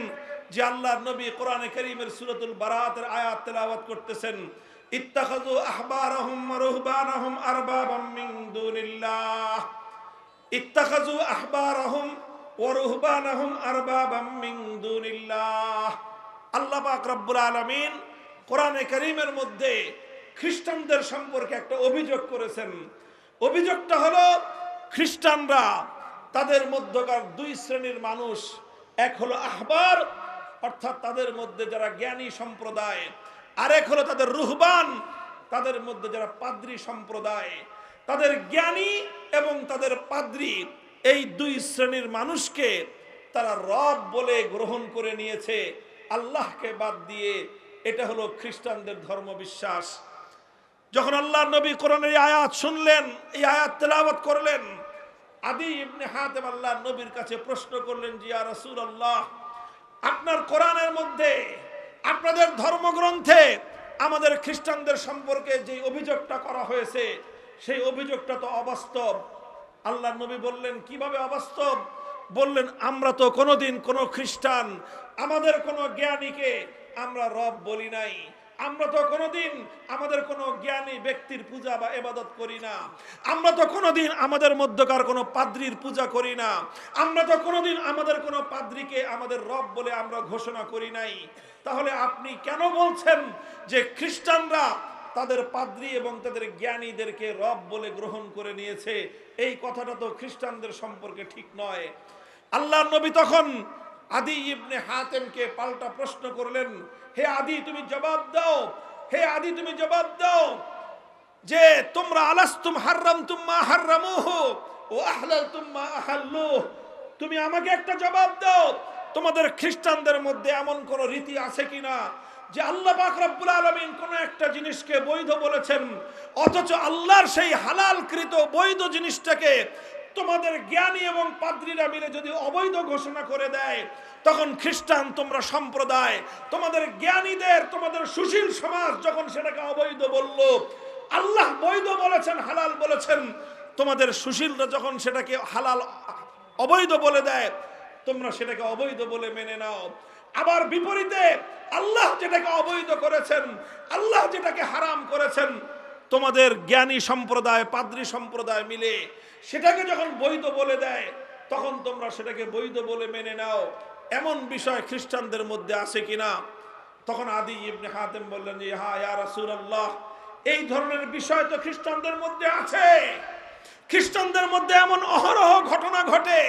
যে আল্লাহর নবী কোরআনে কারীমের সূরাতুল বারাতের আয়াত তেলাওয়াত করতেছেন। ইত্তাখাযু আহবারাহুম ওয়া রুহবানাহুম আরবাবাম মিন দুনিল্লাহ, ইত্তাখাযু আহবারাহুম ওয়া রুহবানাহুম আরবাবাম মিন দুনিল্লাহ। আল্লাহ পাক রব্বুল আলামিন কোরআনে কারীমের মধ্যে খ্রিস্টানদের সম্পর্কে একটা অভিযোগ করেছেন। অভিযোগটা হলো, খ্রিস্টানরা তাদের মধ্যকার দুই শ্রেণীর মানুষ। এক হলো আহবার, অর্থাৎ তাদের মধ্যে যারা জ্ঞানী সম্প্রদায়, আরেক হলো তাদের রুহবান, তাদের মধ্যে যারা পাদ্রী সম্প্রদায়। তাদের জ্ঞানী এবং তাদের পাদ্রী, এই দুই শ্রেণীর মানুষকে তারা রব বলে গ্রহণ করে নিয়েছে, আল্লাহকে বাদ দিয়ে। এটা হলো খ্রিস্টানদের ধর্মবিশ্বাস। যখন আল্লাহর নবী কোরআনের এই আয়াত শুনলেন, এই আয়াত তেলাওয়াত করলেন, আদী ইবনে হাতেম আল্লাহর নবীর কাছে প্রশ্ন করলেন যে, ইয়া রাসূলুল্লাহ, আপনার কোরআনের মধ্যে, আপনাদের ধর্মগ্রন্থে আমাদের খ্রিস্টানদের সম্পর্কে যে অভিযোগটা করা হয়েছে, সেই অভিযোগটা তো অবাস্তব। আল্লাহর নবী বললেন, কিভাবে অবাস্তব? বললেন, আমরা তো কোনোদিন কোনো খ্রিস্টান, আমাদের কোনো জ্ঞানীকে আমরা রব বলি নাই। আমরা তো কোনোদিন আমাদের কোনো জ্ঞানী ব্যক্তির পূজা বা ইবাদত করি না। আমরা তো কোনোদিন আমাদের মধ্যকার কোনো পাদ্রীর পূজা করি না। আমরা তো কোনোদিন আমাদের কোনো পাদ্রীকে আমাদের রব বলে আমরা ঘোষণা করি নাই। তাহলে আপনি কেন বলছেন যে খ্রিস্টানরা তাদের পাদ্রী এবং তাদের জ্ঞানীদেরকে রব বলে গ্রহণ করে নিয়েছে? এই কথাটা তো খ্রিস্টানদের সম্পর্কে ঠিক নয়। আল্লাহর নবী তখন আদী ইবনে হাতেমকে পাল্টা প্রশ্ন করলেন, হে আদী, তুমি জবাব দাও। হে আদী, তুমি জবাব দাও যে তোমরা আলাস্তুম হাররামতুম মা হাররামুহু ওয়া আহলালতুম মা আহাল্লুহু। তুমি আমাকে একটা জবাব দাও, তোমাদের খ্রিস্টানদের মধ্যে এমন কোন রীতি আছে কিনা যে আল্লাহ পাক রব্বুল আলামিন কোন একটা জিনিসকে বৈধ বলেছেন, অথচ আল্লাহর সেই হালালকৃত বৈধ জিনিসটাকে তোমাদের জ্ঞানী এবং পাদ্রীরা মিলে যদি অবৈধ ঘোষণা করে দেয়, তখন খ্রিস্টান তোমরা সম্প্রদায়, তোমাদের জ্ঞানীদের, তোমাদের সুশীল সমাজ যখন সেটাকে অবৈধ বলল, আল্লাহ বৈধ বলেছেন, হালাল বলেছেন, তোমাদের সুশীলরা যখন সেটাকে হালাল অবৈধ বলে দেয়, তোমরা সেটাকে অবৈধ বলে মেনে নাও। আবার বিপরীতে আল্লাহ যেটাকে অবৈধ করেছেন, আল্লাহ যেটাকে হারাম করেছেন, তোমাদের জ্ঞানী সম্প্রদায়, পাদ্রী সম্প্রদায় মিলে সেটাকে যখন বৈধ বলে দেয়, তখন তোমরা সেটাকে বৈধ বলে মেনে নাও। এমন বিষয় খ্রিস্টানদের মধ্যে আছে কিনা? তখন আদী ইবনে হাতেম বললেন যে, হ্যাঁ ইয়া রাসূলুল্লাহ, এই ধরনের বিষয় তো খ্রিস্টানদের মধ্যে আছে। খ্রিস্টানদের মধ্যে এমন অহরহ ঘটনা ঘটে,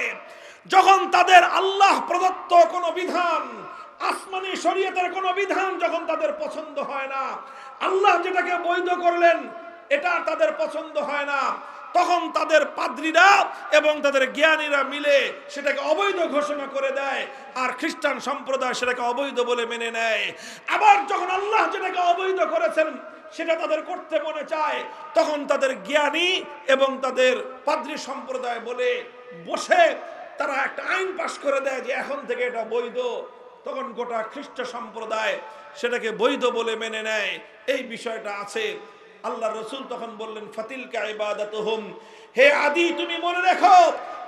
যখন তাদের আল্লাহ প্রদত্ত কোনো বিধান, আসমানি শরীয়তের কোনো বিধান যখন তাদের পছন্দ হয় না, আল্লাহ যেটাকে বৈধ করলেন এটা তাদের পছন্দ হয় না, তখন তাদের পাদ্রীরা এবং তাদের জ্ঞানীরা মিলে সেটাকে অবৈধ ঘোষণা করে দেয়, আর খ্রিস্টান সম্প্রদায় সেটাকে অবৈধ বলে মেনে নেয়। আবার যখন আল্লাহ যেটাকে অবৈধ করেছেন সেটা তাদের করতে মনে চায়, তখন তাদের জ্ঞানী এবং তাদের পাদ্রী সম্প্রদায় বলে বসে তারা একটা আইন পাশ করে দেয় যে এখন থেকে এটা বৈধ। তখন গোটা খ্রিস্ট সম্প্রদায় সেটাকে বৈধ বলে মেনে নেয়। এই বিষয়টা আছে। আল্লাহ রসুল তখন বললেন ফাতিলকা ইবাদাতুহুম, হে আদি তুমি মনে রেখো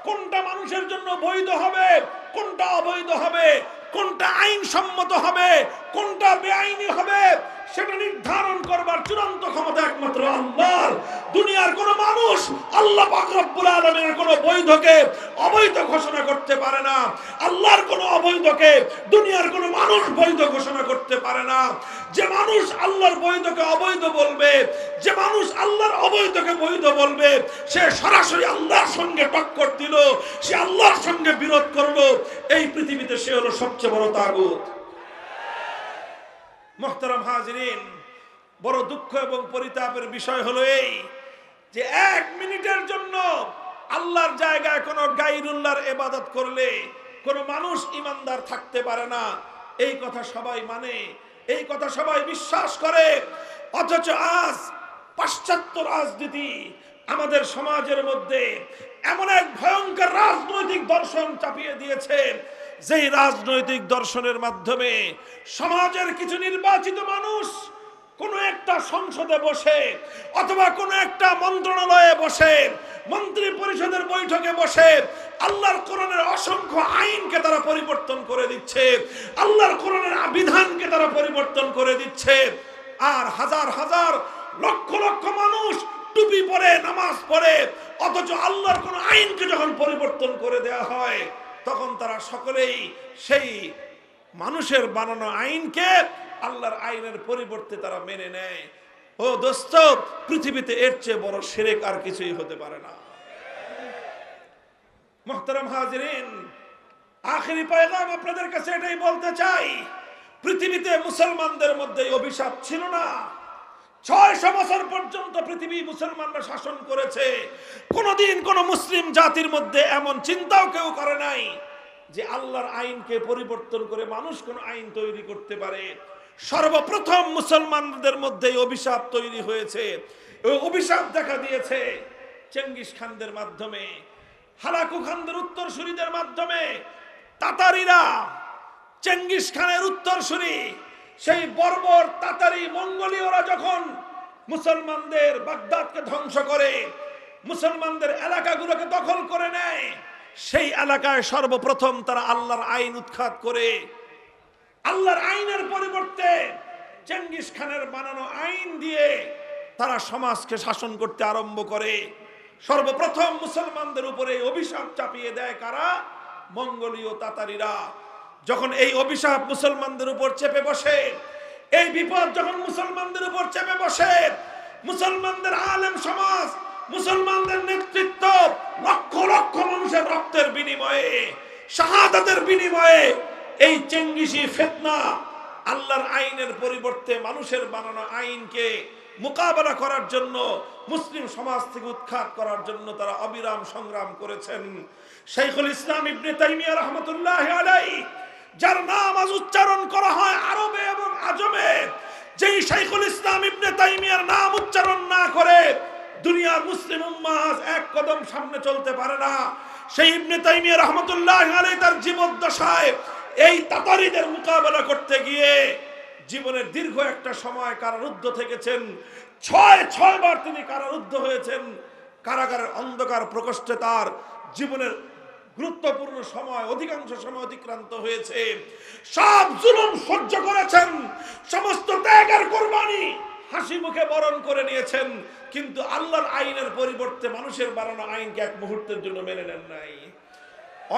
কোনটা মানুষের জন্য বৈধ হবে, কোনটা অবৈধ হবে, কোনটা আইনসম্মত হবে, কোনটা বেআইনি হবে, সেটা নির্ধারণ করবার চূড়ান্ত ক্ষমতা একমাত্র আল্লাহর। দুনিয়ার কোন মানুষ আল্লাহ পাক রব্বুল আলামিনের কোন বৈধকে অবৈধ ঘোষণা করতে পারে না। আল্লাহর কোন অবৈধকে দুনিয়ার কোন মানুষ বৈধ ঘোষণা করতে পারে না। যে মানুষ আল্লাহর বৈধকে অবৈধ বলবে, যে মানুষ আল্লাহর অবৈধকে বৈধ বলবে, সে সরাসরি আল্লাহর সঙ্গে টক্কর দিল, সে আল্লাহর সঙ্গে বিরোধ করলো। এই পৃথিবীতে সে হলো সবচেয়ে বড় তাগুত। মুহতারাম হাজিরিন, বড় দুঃখ এবং পরিতাপের বিষয় হলো এই যে 1 মিনিটের জন্য আল্লাহর জায়গায় কোন গায়রুল্লাহর ইবাদত করলে কোন মানুষ ইমানদার থাকতে পারে না। এই কথা সবাই মানে, এই কথা সবাই বিশ্বাস করে। অথচ আজ পাশ্চাত্য রাজনীতি আমাদের সমাজের মধ্যে এমন এক ভয়ঙ্কর রাজনৈতিক দর্শন চাপিয়ে দিয়েছে, যেই রাজনৈতিক দর্শনের মাধ্যমে সমাজের কিছু নির্বাচিত মানুষ কোন একটা সংসদে বসে অথবা কোন একটা মন্ত্রণালয়ে বসে, মন্ত্রী পরিষদের বৈঠকে বসে আল্লাহর কোরআনের অসংখ্য আইনকে তারা পরিবর্তন করে দিচ্ছে, আল্লাহর কোরআনের বিধানকে তারা পরিবর্তন করে দিচ্ছে। আর হাজার হাজার লক্ষ লক্ষ মানুষ টুপি পরে নামাজ পড়ে, অথচ আল্লাহর কোন আইনকে যখন পরিবর্তন করে দেওয়া হয় তখন তারা সকলেই সেই মানুষের বানানো আইনকে আল্লাহর আইনের পরিবর্তে তারা মেনে নেয়। ও দোস্ত, পৃথিবীতে এর চেয়ে বড় শিরক আর কিছুই হতে পারে না। মুহতারাম হাজিরিন, আখেরি পয়গাম আপনাদের কাছে এটাই বলতে চাই, পৃথিবীতে মুসলমানদের মধ্যে অভিশাপ ছিল না। 600 বছর পর্যন্ত পৃথিবী মুসলমানরা শাসন করেছে। কোনদিন কোন মুসলিম জাতির মধ্যে এমন চিন্তাও কেউ করে নাই যে আল্লাহর আইনকে পরিবর্তন করে মানুষ কোন আইন তৈরি করতে পারে। সর্বপ্রথম মুসলমানদের মধ্যে অভিশাপ তৈরি হয়েছে। ওই অভিশাপ দেখা দিয়েছে চেঙ্গিস খানদের মাধ্যমে, হালাকু খানদের উত্তরসূরিদের মাধ্যমে। তাতারিরা চেঙ্গিস খানের উত্তরসূরি, সেই বর্বর তাতারি মঙ্গোলীয়রা যখন মুসলমানদের বাগদাদকে ধ্বংস করে, মুসলমানদের এলাকাগুলোকে দখল করে নেয়, সেই এলাকায় সর্বপ্রথম তারা আল্লাহর আইন উৎখাত করে আল্লাহর আইনের পরিবর্তে চেঙ্গিস খানের বানানো আইন দিয়ে তারা সমাজকে শাসন করতে আরম্ভ করে। সর্বপ্রথম মুসলমানদের উপরে অভিশাপ চাপিয়ে দেয় কারা? মঙ্গোলীয় তাতারিরা। যখন এই অভিশাপ মুসলমানদের উপর চেপে বসে, এই বিপদ যখন মুসলমানদের উপর চেপে বসে, মুসলমানদের আলেম সমাজ, মুসলমানদের নেতৃত্ব লক্ষ লক্ষ মানুষের রক্তের বিনিময়ে, শাহাদাতের বিনিময়ে এই চেঙ্গিসি ফিতনা আল্লাহর আইনের পরিবর্তে মানুষের বানানো আইনকে মোকাবেলা করার জন্য, মুসলিম সমাজ থেকে উৎখাত করার জন্য তারা অবিরাম সংগ্রাম করেছেন। শাইখুল ইসলাম ইবনে তাইমিয়া রাহমাতুল্লাহি আলাইহি, যার নাম আজ উচ্চারণ করা হয় আরবে এবং আজমে, যেই শাইখুল ইসলাম ইবনে তাইমিয়ার নাম উচ্চারণ না করে দুনিয়ার মুসলিম উম্মাহ এক কদম সামনে চলতে পারে না। সেই ইবনে তাইমিয়া রাহমাতুল্লাহি আলাইহি তার জীবদ্দশায় এই তাতারিদের মোকাবেলা করতে গিয়ে জীবনের দীর্ঘ একটা সময় কারারুদ্ধ থেকেছেন। 6 বার তিনি কারারুদ্ধ হয়েছেন। কারাগারের অন্ধকার প্রকোষ্ঠে তার জীবনের গুরুত্বপূর্ণ সময়, অধিকাংশ সময় অতিক্রান্ত হয়েছে। সব জুলুম সহ্য করেছেন, সমস্ত ত্যাগের কুরবানি হাসি মুখে বরণ করে নিয়েছেন, কিন্তু আল্লাহর আইনের পরিবর্তে মানুষের বানানো আইনকে এক মুহূর্তের জন্য মেনে নেন নাই।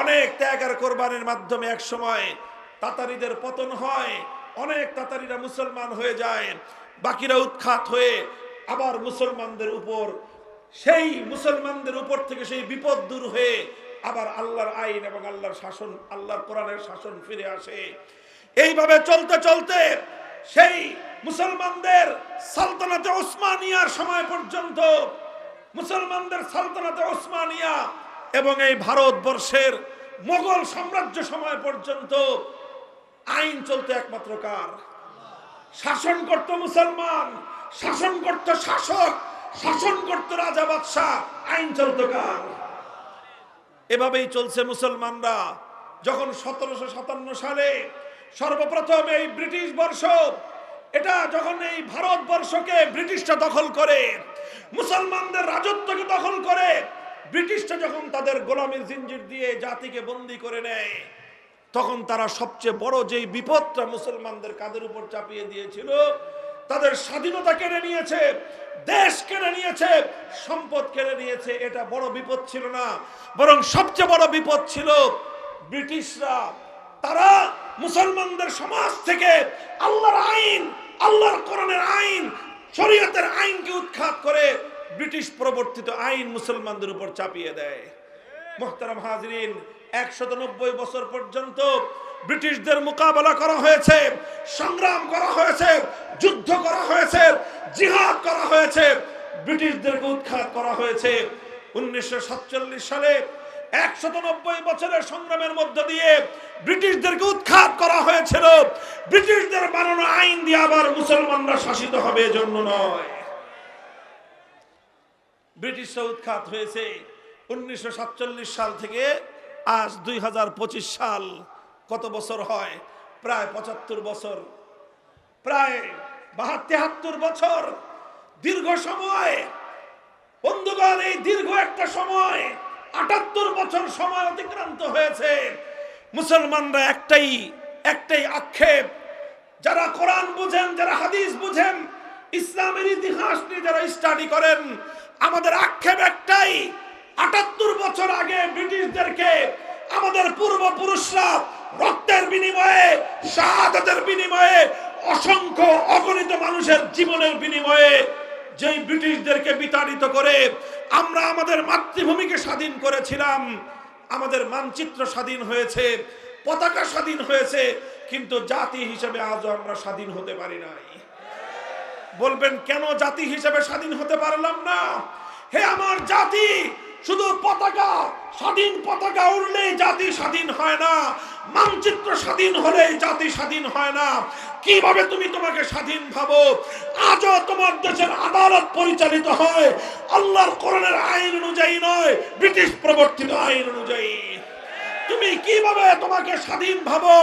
অনেক ত্যাগের কোরবানির মাধ্যমে এক সময় তাতারিদের পতন হয়, অনেক তাতারিরা মুসলমান হয়ে যায়, বাকিরা উৎখাত হয়ে আবার মুসলমানদের উপর, সেই মুসলমানদের উপর থেকে সেই বিপদ দূর হয়ে আবার আল্লাহর আইন এবং আল্লাহর শাসন, আল্লাহর কোরআনের শাসন ফিরে আসে। এইভাবে চলতে চলতে সেই মুসলমানদের সালতানাতে ওসমানিয়ার সময় পর্যন্ত, মুসলমানদের সালতানাতে ওসমানিয়া এবং এই ভারতবর্ষের মোগল সাম্রাজ্য সময় পর্যন্ত আইন চলতো একমাত্র কার? শাসন করত মুসলমান, শাসন করত শাসক, শাসন করত রাজা বাদশাহ, আইন চলত কার? এভাবেই চলছে। মুসলমানরা যখন 1757 সালে সর্বপ্রথম এই ব্রিটিশ বর্ষ, এটা যখন এই ভারতবর্ষকে ব্রিটিশরা দখল করে, মুসলমানদের রাজত্বকে দখল করে, ব্রিটিশরা যখন তাদের গোলামির জিঞ্জির দিয়ে জাতিকে বন্দী করে নেয়, তখন তারা সবচেয়ে বড় যেই বিপদটা মুসলমানদের কাঁধের উপর চাপিয়ে দিয়েছিল, তাদের স্বাধীনতা কেড়ে নিয়েছে, দেশ কেড়ে নিয়েছে, সম্পদ কেড়ে নিয়েছে। এটা বড় বিপদ ছিল না, বরং সবচেয়ে বড় বিপদ ছিল ব্রিটিশরা। তারা মুসলমানদের সমাজ থেকে আল্লাহর আইন, আল্লাহর কোরআনের আইন, শরীয়তের আইনকে উৎখাত করে ব্রিটিশ প্রবর্তিত আইন মুসলমানদের উপর চাপিয়ে দেয়। মুহতারাম হাজরিন, 190 বছর পর্যন্ত ব্রিটিশদের মোকাবেলা করা হয়েছে, সংগ্রাম করা হয়েছে, যুদ্ধ করা হয়েছে, জিহাদ করা হয়েছে, ব্রিটিশদেরকে উৎখাত করা হয়েছে। 1947 সালে 190 বছরের সংগ্রামের মধ্য দিয়ে ব্রিটিশদেরকে উৎখাত করা হয়েছিল। ব্রিটিশদের বানানো আইন দিয়ে আবার মুসলমানরা শাসিত হবে এজন্য নয়। ব্রিটিশরা উৎখাত হয়েছে 1947 সাল থেকে আজ 2025 সাল। কত বছর হয়? প্রায় 75 বছর, প্রায় 72-73 বছর। দীর্ঘ সময় বন্ধুগণ, এই দীর্ঘ একটা সময়, 78 বছর সময় অতিক্রান্ত হয়েছে। মুসলমানরা একটাই আক্ষেপ, যারা কোরআন বুঝেন, যারা হাদিস বুঝেন, ইসলামের ইতিহাস নিয়ে যারা স্টাডি করেন, আমাদের আক্ষেপ একটাই, 78 বছর আগে ব্রিটিশদেরকে আমাদের পূর্বপুরুষরা রক্তের বিনিময়ে, শাহাদাতের বিনিময়ে, অসংখ্য অগণিত মানুষের জীবনের বিনিময়ে যেই ব্রিটিশদেরকে বিতাড়িত করে আমরা আমাদের মাতৃভূমিকে স্বাধীন করেছিলাম, আমাদের মানচিত্র স্বাধীন হয়েছে, পতাকা স্বাধীন হয়েছে, কিন্তু জাতি হিসেবে আজও আমরা স্বাধীন হতে পারি নাই। বলবেন কেন জাতি হিসেবে স্বাধীন হতে পারলাম না? হে আমার জাতি, শুধু পতাকা, স্বাধীন পতাকা উড়লেই জাতি স্বাধীন হয় না, মানচিত্র স্বাধীন হলেই জাতি স্বাধীন হয় না। কিভাবে তুমি তোমাকে স্বাধীন ভাবো? আজও তোমার দেশের আদালত পরিচালিত হয় আল্লাহর কোরআনের আইন অনুযায়ী নয়, ব্রিটিশ প্রবর্তিত আইন অনুযায়ী। তুমি কিভাবে তোমাকে স্বাধীন ভাবো?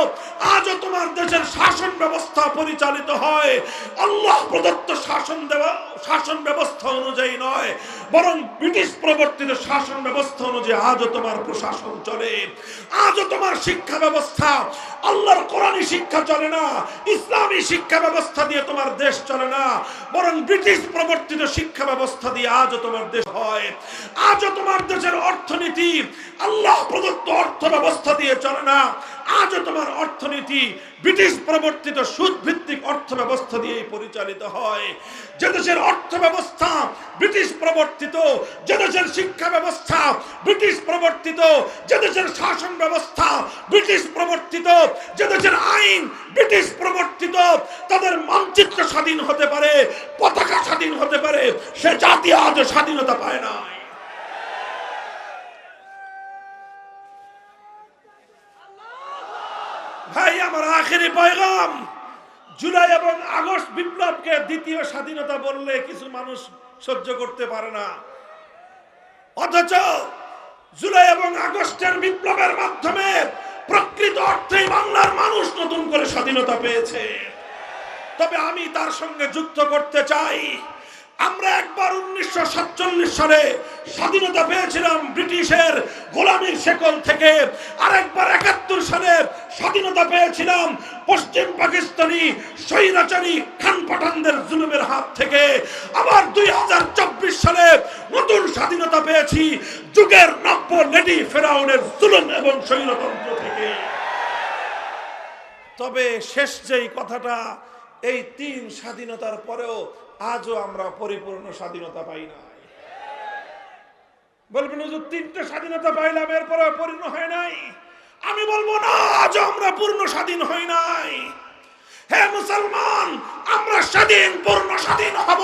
আজও তোমার দেশের শাসন ব্যবস্থা পরিচালিত হয় আল্লাহ প্রদত্ত শাসন ব্যবস্থা অনুযায়ী নয়, বরং ব্রিটিশ প্রবর্তিত শাসন ব্যবস্থা অনুযায়ী আজও তোমার প্রশাসন চলে। আজও তোমার শিক্ষা ব্যবস্থা আল্লাহর কোরআনী শিক্ষা চলে না, ইসলামী শিক্ষা ব্যবস্থা দিয়ে তোমার দেশ চলে না, বরং ব্রিটিশ প্রবর্তিত শিক্ষা ব্যবস্থা দিয়ে আজও তোমার দেশ হয়। আজও তোমার দেশের অর্থনীতি আল্লাহ প্রদত্ত অর্থ ব্যবস্থা দিয়ে চলে না, আজও তোমার অর্থনীতি ব্রিটিশ প্রবর্তিত সুদ ভিত্তিক অর্থ ব্যবস্থা দিয়ে পরিচালিত হয়। যে দেশের অর্থ ব্যবস্থা ব্রিটিশ প্রবর্তিত, যে দেশের শিক্ষা ব্যবস্থা ব্রিটিশ প্রবর্তিত, যে দেশের শাসন ব্যবস্থা ব্রিটিশ প্রবর্তিত, যে দেশের আইন ব্রিটিশ প্রবর্তিত, তাদের মানচিত্র স্বাধীন হতে পারে, পতাকা স্বাধীন হতে পারে, সে জাতি আজও স্বাধীনতা পায় না। ভাই আমার আখেরি পয়গাম, জুলাই এবং আগস্ট বিপ্লবকে দ্বিতীয় স্বাধীনতা বললে কিছু মানুষ সহ্য করতে পারে না, অথচ জুলাই এবং আগস্টের বিপ্লবের মাধ্যমে প্রকৃত অর্থে বাংলার মানুষ নতুন করে স্বাধীনতা পেয়েছে। তবে আমি তার সঙ্গে যুক্ত করতে চাই, আমরা একবার 1947 সালে স্বাধীনতা পেয়েছিলাম ব্রিটিশের গোলামির শেকল থেকে, আরেকবার 71 সালে স্বাধীনতা পেয়েছিলাম পশ্চিম পাকিস্তানি স্বৈরাচারী খান পাঠানদের জুলুমের হাত থেকে, আবার 2024 সালে নতুন স্বাধীনতা পেয়েছি যুগের নব্য লেডি ফেরাউনের জুলুম এবং স্বৈরতন্ত্র থেকে। তবে শেষ যেই কথাটা, এই 3 স্বাধীনতার পরেও আজও আমরা পরিপূর্ণ স্বাধীনতা পাই নাই। বলবেন হুজুর 3টে স্বাধীনতা পাইলাম এরপরে পূর্ণ হয় নাই। আমি বলবো না, আজও আমরা পূর্ণ স্বাধীন হই নাই। হে মুসলমান, আমরা স্বাধীন, পূর্ণ স্বাধীন হব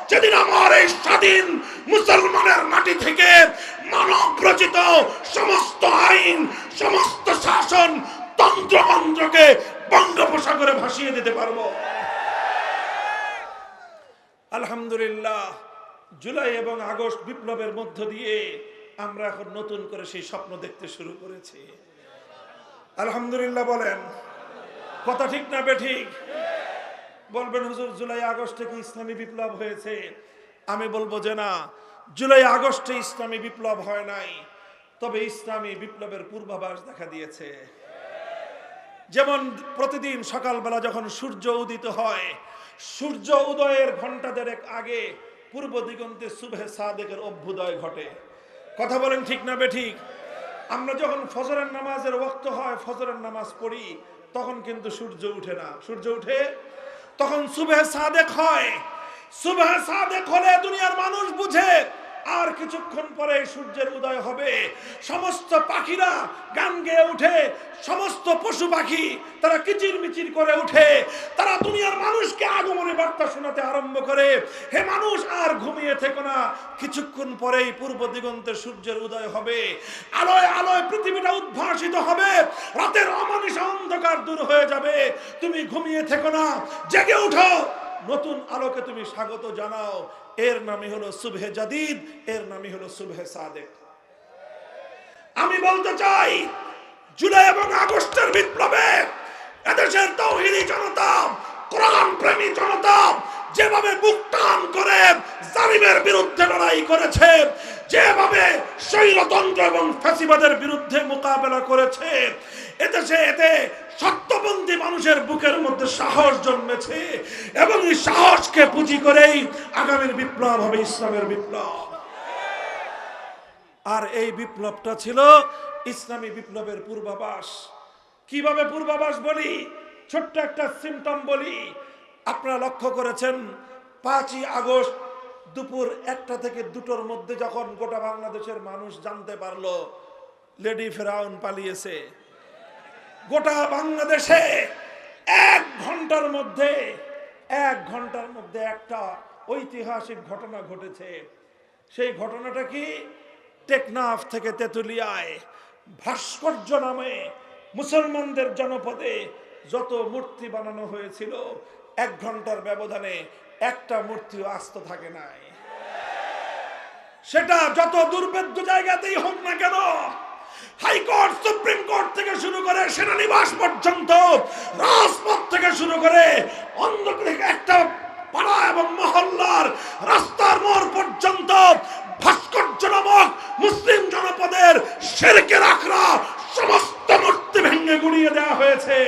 যেদিন আমার এই স্বাধীন মুসলমানের মাটি থেকে মানব রচিত সমস্ত আইন, সমস্ত শাসন তন্ত্র মন্ত্রকে বঙ্গোপসাগরে ভাসিয়ে দিতে পারবো। আলহামদুলিল্লাহ, জুলাই এবং আগস্ট বিপ্লবের মধ্য দিয়ে আমরা এখন নতুন করে সেই স্বপ্ন দেখতে শুরু করেছি। আলহামদুলিল্লাহ বলেন। কথা ঠিক না বেঠিক? বলবেন হুজুর জুলাই আগস্টে কি ইসলামী বিপ্লব হয়েছে? আমি বলবো যে না, জুলাই আগস্টে ইসলামী বিপ্লব হয় নাই, তবে ইসলামী বিপ্লবের পূর্বাভাস দেখা দিয়েছে। যেমন প্রতিদিন সকালবেলা যখন সূর্য উদিত হয়, সূর্য উদয়ের ঘন্টা দেড়েক আগে পূর্ব দিগন্তে সুবহে সাদেকের অভ্যুদয় ঘটে। কথা বলেন ঠিক না বেঠিক? আমরা যখন ফজরের নামাজের ওয়াক্ত হয়, ফজরের নামাজ পড়ি, তখন কিন্তু সূর্য উঠে না। সূর্য উঠে তখন সুবহে সাদেক হয়। সুবহে সাদেক হলে দুনিয়ার মানুষ বুঝে আর কিছুক্ষণ পরে সূর্যের উদয় হবে। সমস্ত পাখিরা গান গেয়ে উঠে, সমস্ত পশু পাখি তারা কিচির মিচির করে উঠে, তারা দুনিয়ার মানুষকে আগমনের বার্তা শোনাতে আরম্ভ করে, হে মানুষ আর ঘুমিয়ে থেকো না, কিছুক্ষণ পরেই পূর্ব দিগন্তে সূর্যের উদয় হবে, আলোয় আলোয় পৃথিবীটা উদ্ভাসিত হবে, রাতের অমানিস অন্ধকার দূর হয়ে যাবে। তুমি ঘুমিয়ে থেকো না, জেগে উঠো, নতুন আলোকে তুমি স্বাগত জানাও। এর নামই হলো সুবহে জাদিদ, এর নামই হলো সুবহে সাদেক। আমি বলতে চাই, জুলাই এবং আগস্টের বিপ্লবে এদেশের তাওহীদি জনতা, কোরআন প্রেমী জনতা যেভাবে বুক টান করে জালিমের বিরুদ্ধে লড়াই করেছে, যেভাবে স্বৈরতন্ত্র এবং ফ্যাসিবাদের বিরুদ্ধে মোকাবেলা করেছে, এদেশে এতে সত্যপন্থী মানুষের বুকের মধ্যে সাহস জন্মেছে, এবং এই সাহসকে পুঁজি করেই আগামীর বিপ্লব হবে ইসলামের বিপ্লব। আর এই বিপ্লবটা ছিল ইসলামী বিপ্লবের পূর্বাভাস। কিভাবে পূর্বাভাস বলি? ছোট্ট একটা সিম্পটম বলি। আপনারা লক্ষ্য করেছেন 5ই আগস্ট দুপুর 1টা থেকে 2টোর মধ্যে যখন গোটা বাংলাদেশের মানুষ জানতে পারলো লেডি ফেরাউন পালিয়েছে, গোটা বাংলাদেশে 1 ঘন্টার মধ্যে একটা ঐতিহাসিক ঘটনা ঘটেছে। সেই ঘটনাটা কি? টেকনাফ থেকে তেতুলিয়ায় ভাস্কর্য নামে মুসলমানদের জনপদে যত মূর্তি বানানো হয়েছিল, 1 ঘন্টার ব্যবধানে একটা মূর্তিও আস্ত থাকে নাই। সেটা যত দুর্ভেদ্য জায়গাতেই হোক না কেন, হাইকোর্ট, সুপ্রিম কোর্ট থেকে শুরু করে সেনানিবাস পর্যন্ত, রাজপথ থেকে শুরু করে অন্য একটা পাড়া এবং মহল্লার রাস্তার মোড় পর্যন্ত ভাস্কর্য নামক মুসলিম জনপদের শিরকের আখড়া সমস্ত মূর্তি ভেঙে গুড়িয়ে দেওয়া হয়েছে।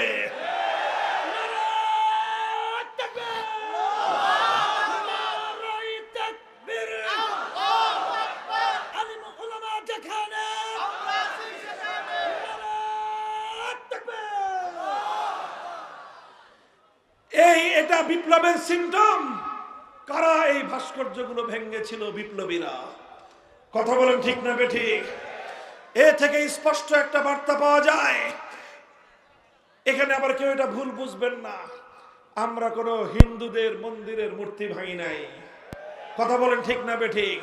এটা বিপ্লবের সিম্পটম। কারা এই ভাস্কর্যগুলো ভেঙেছিল? বিপ্লবীরা। কথা বলেন ঠিক না বেঠিক? এ থেকে স্পষ্ট একটা বার্তা পাওয়া যায়। এখানে আবার কেউ এটা ভুল বুঝবেন না, আমরা কোনো হিন্দুদের মন্দিরের মূর্তি ভাঙি নাই। কথা বলেন ঠিক না বেঠিক?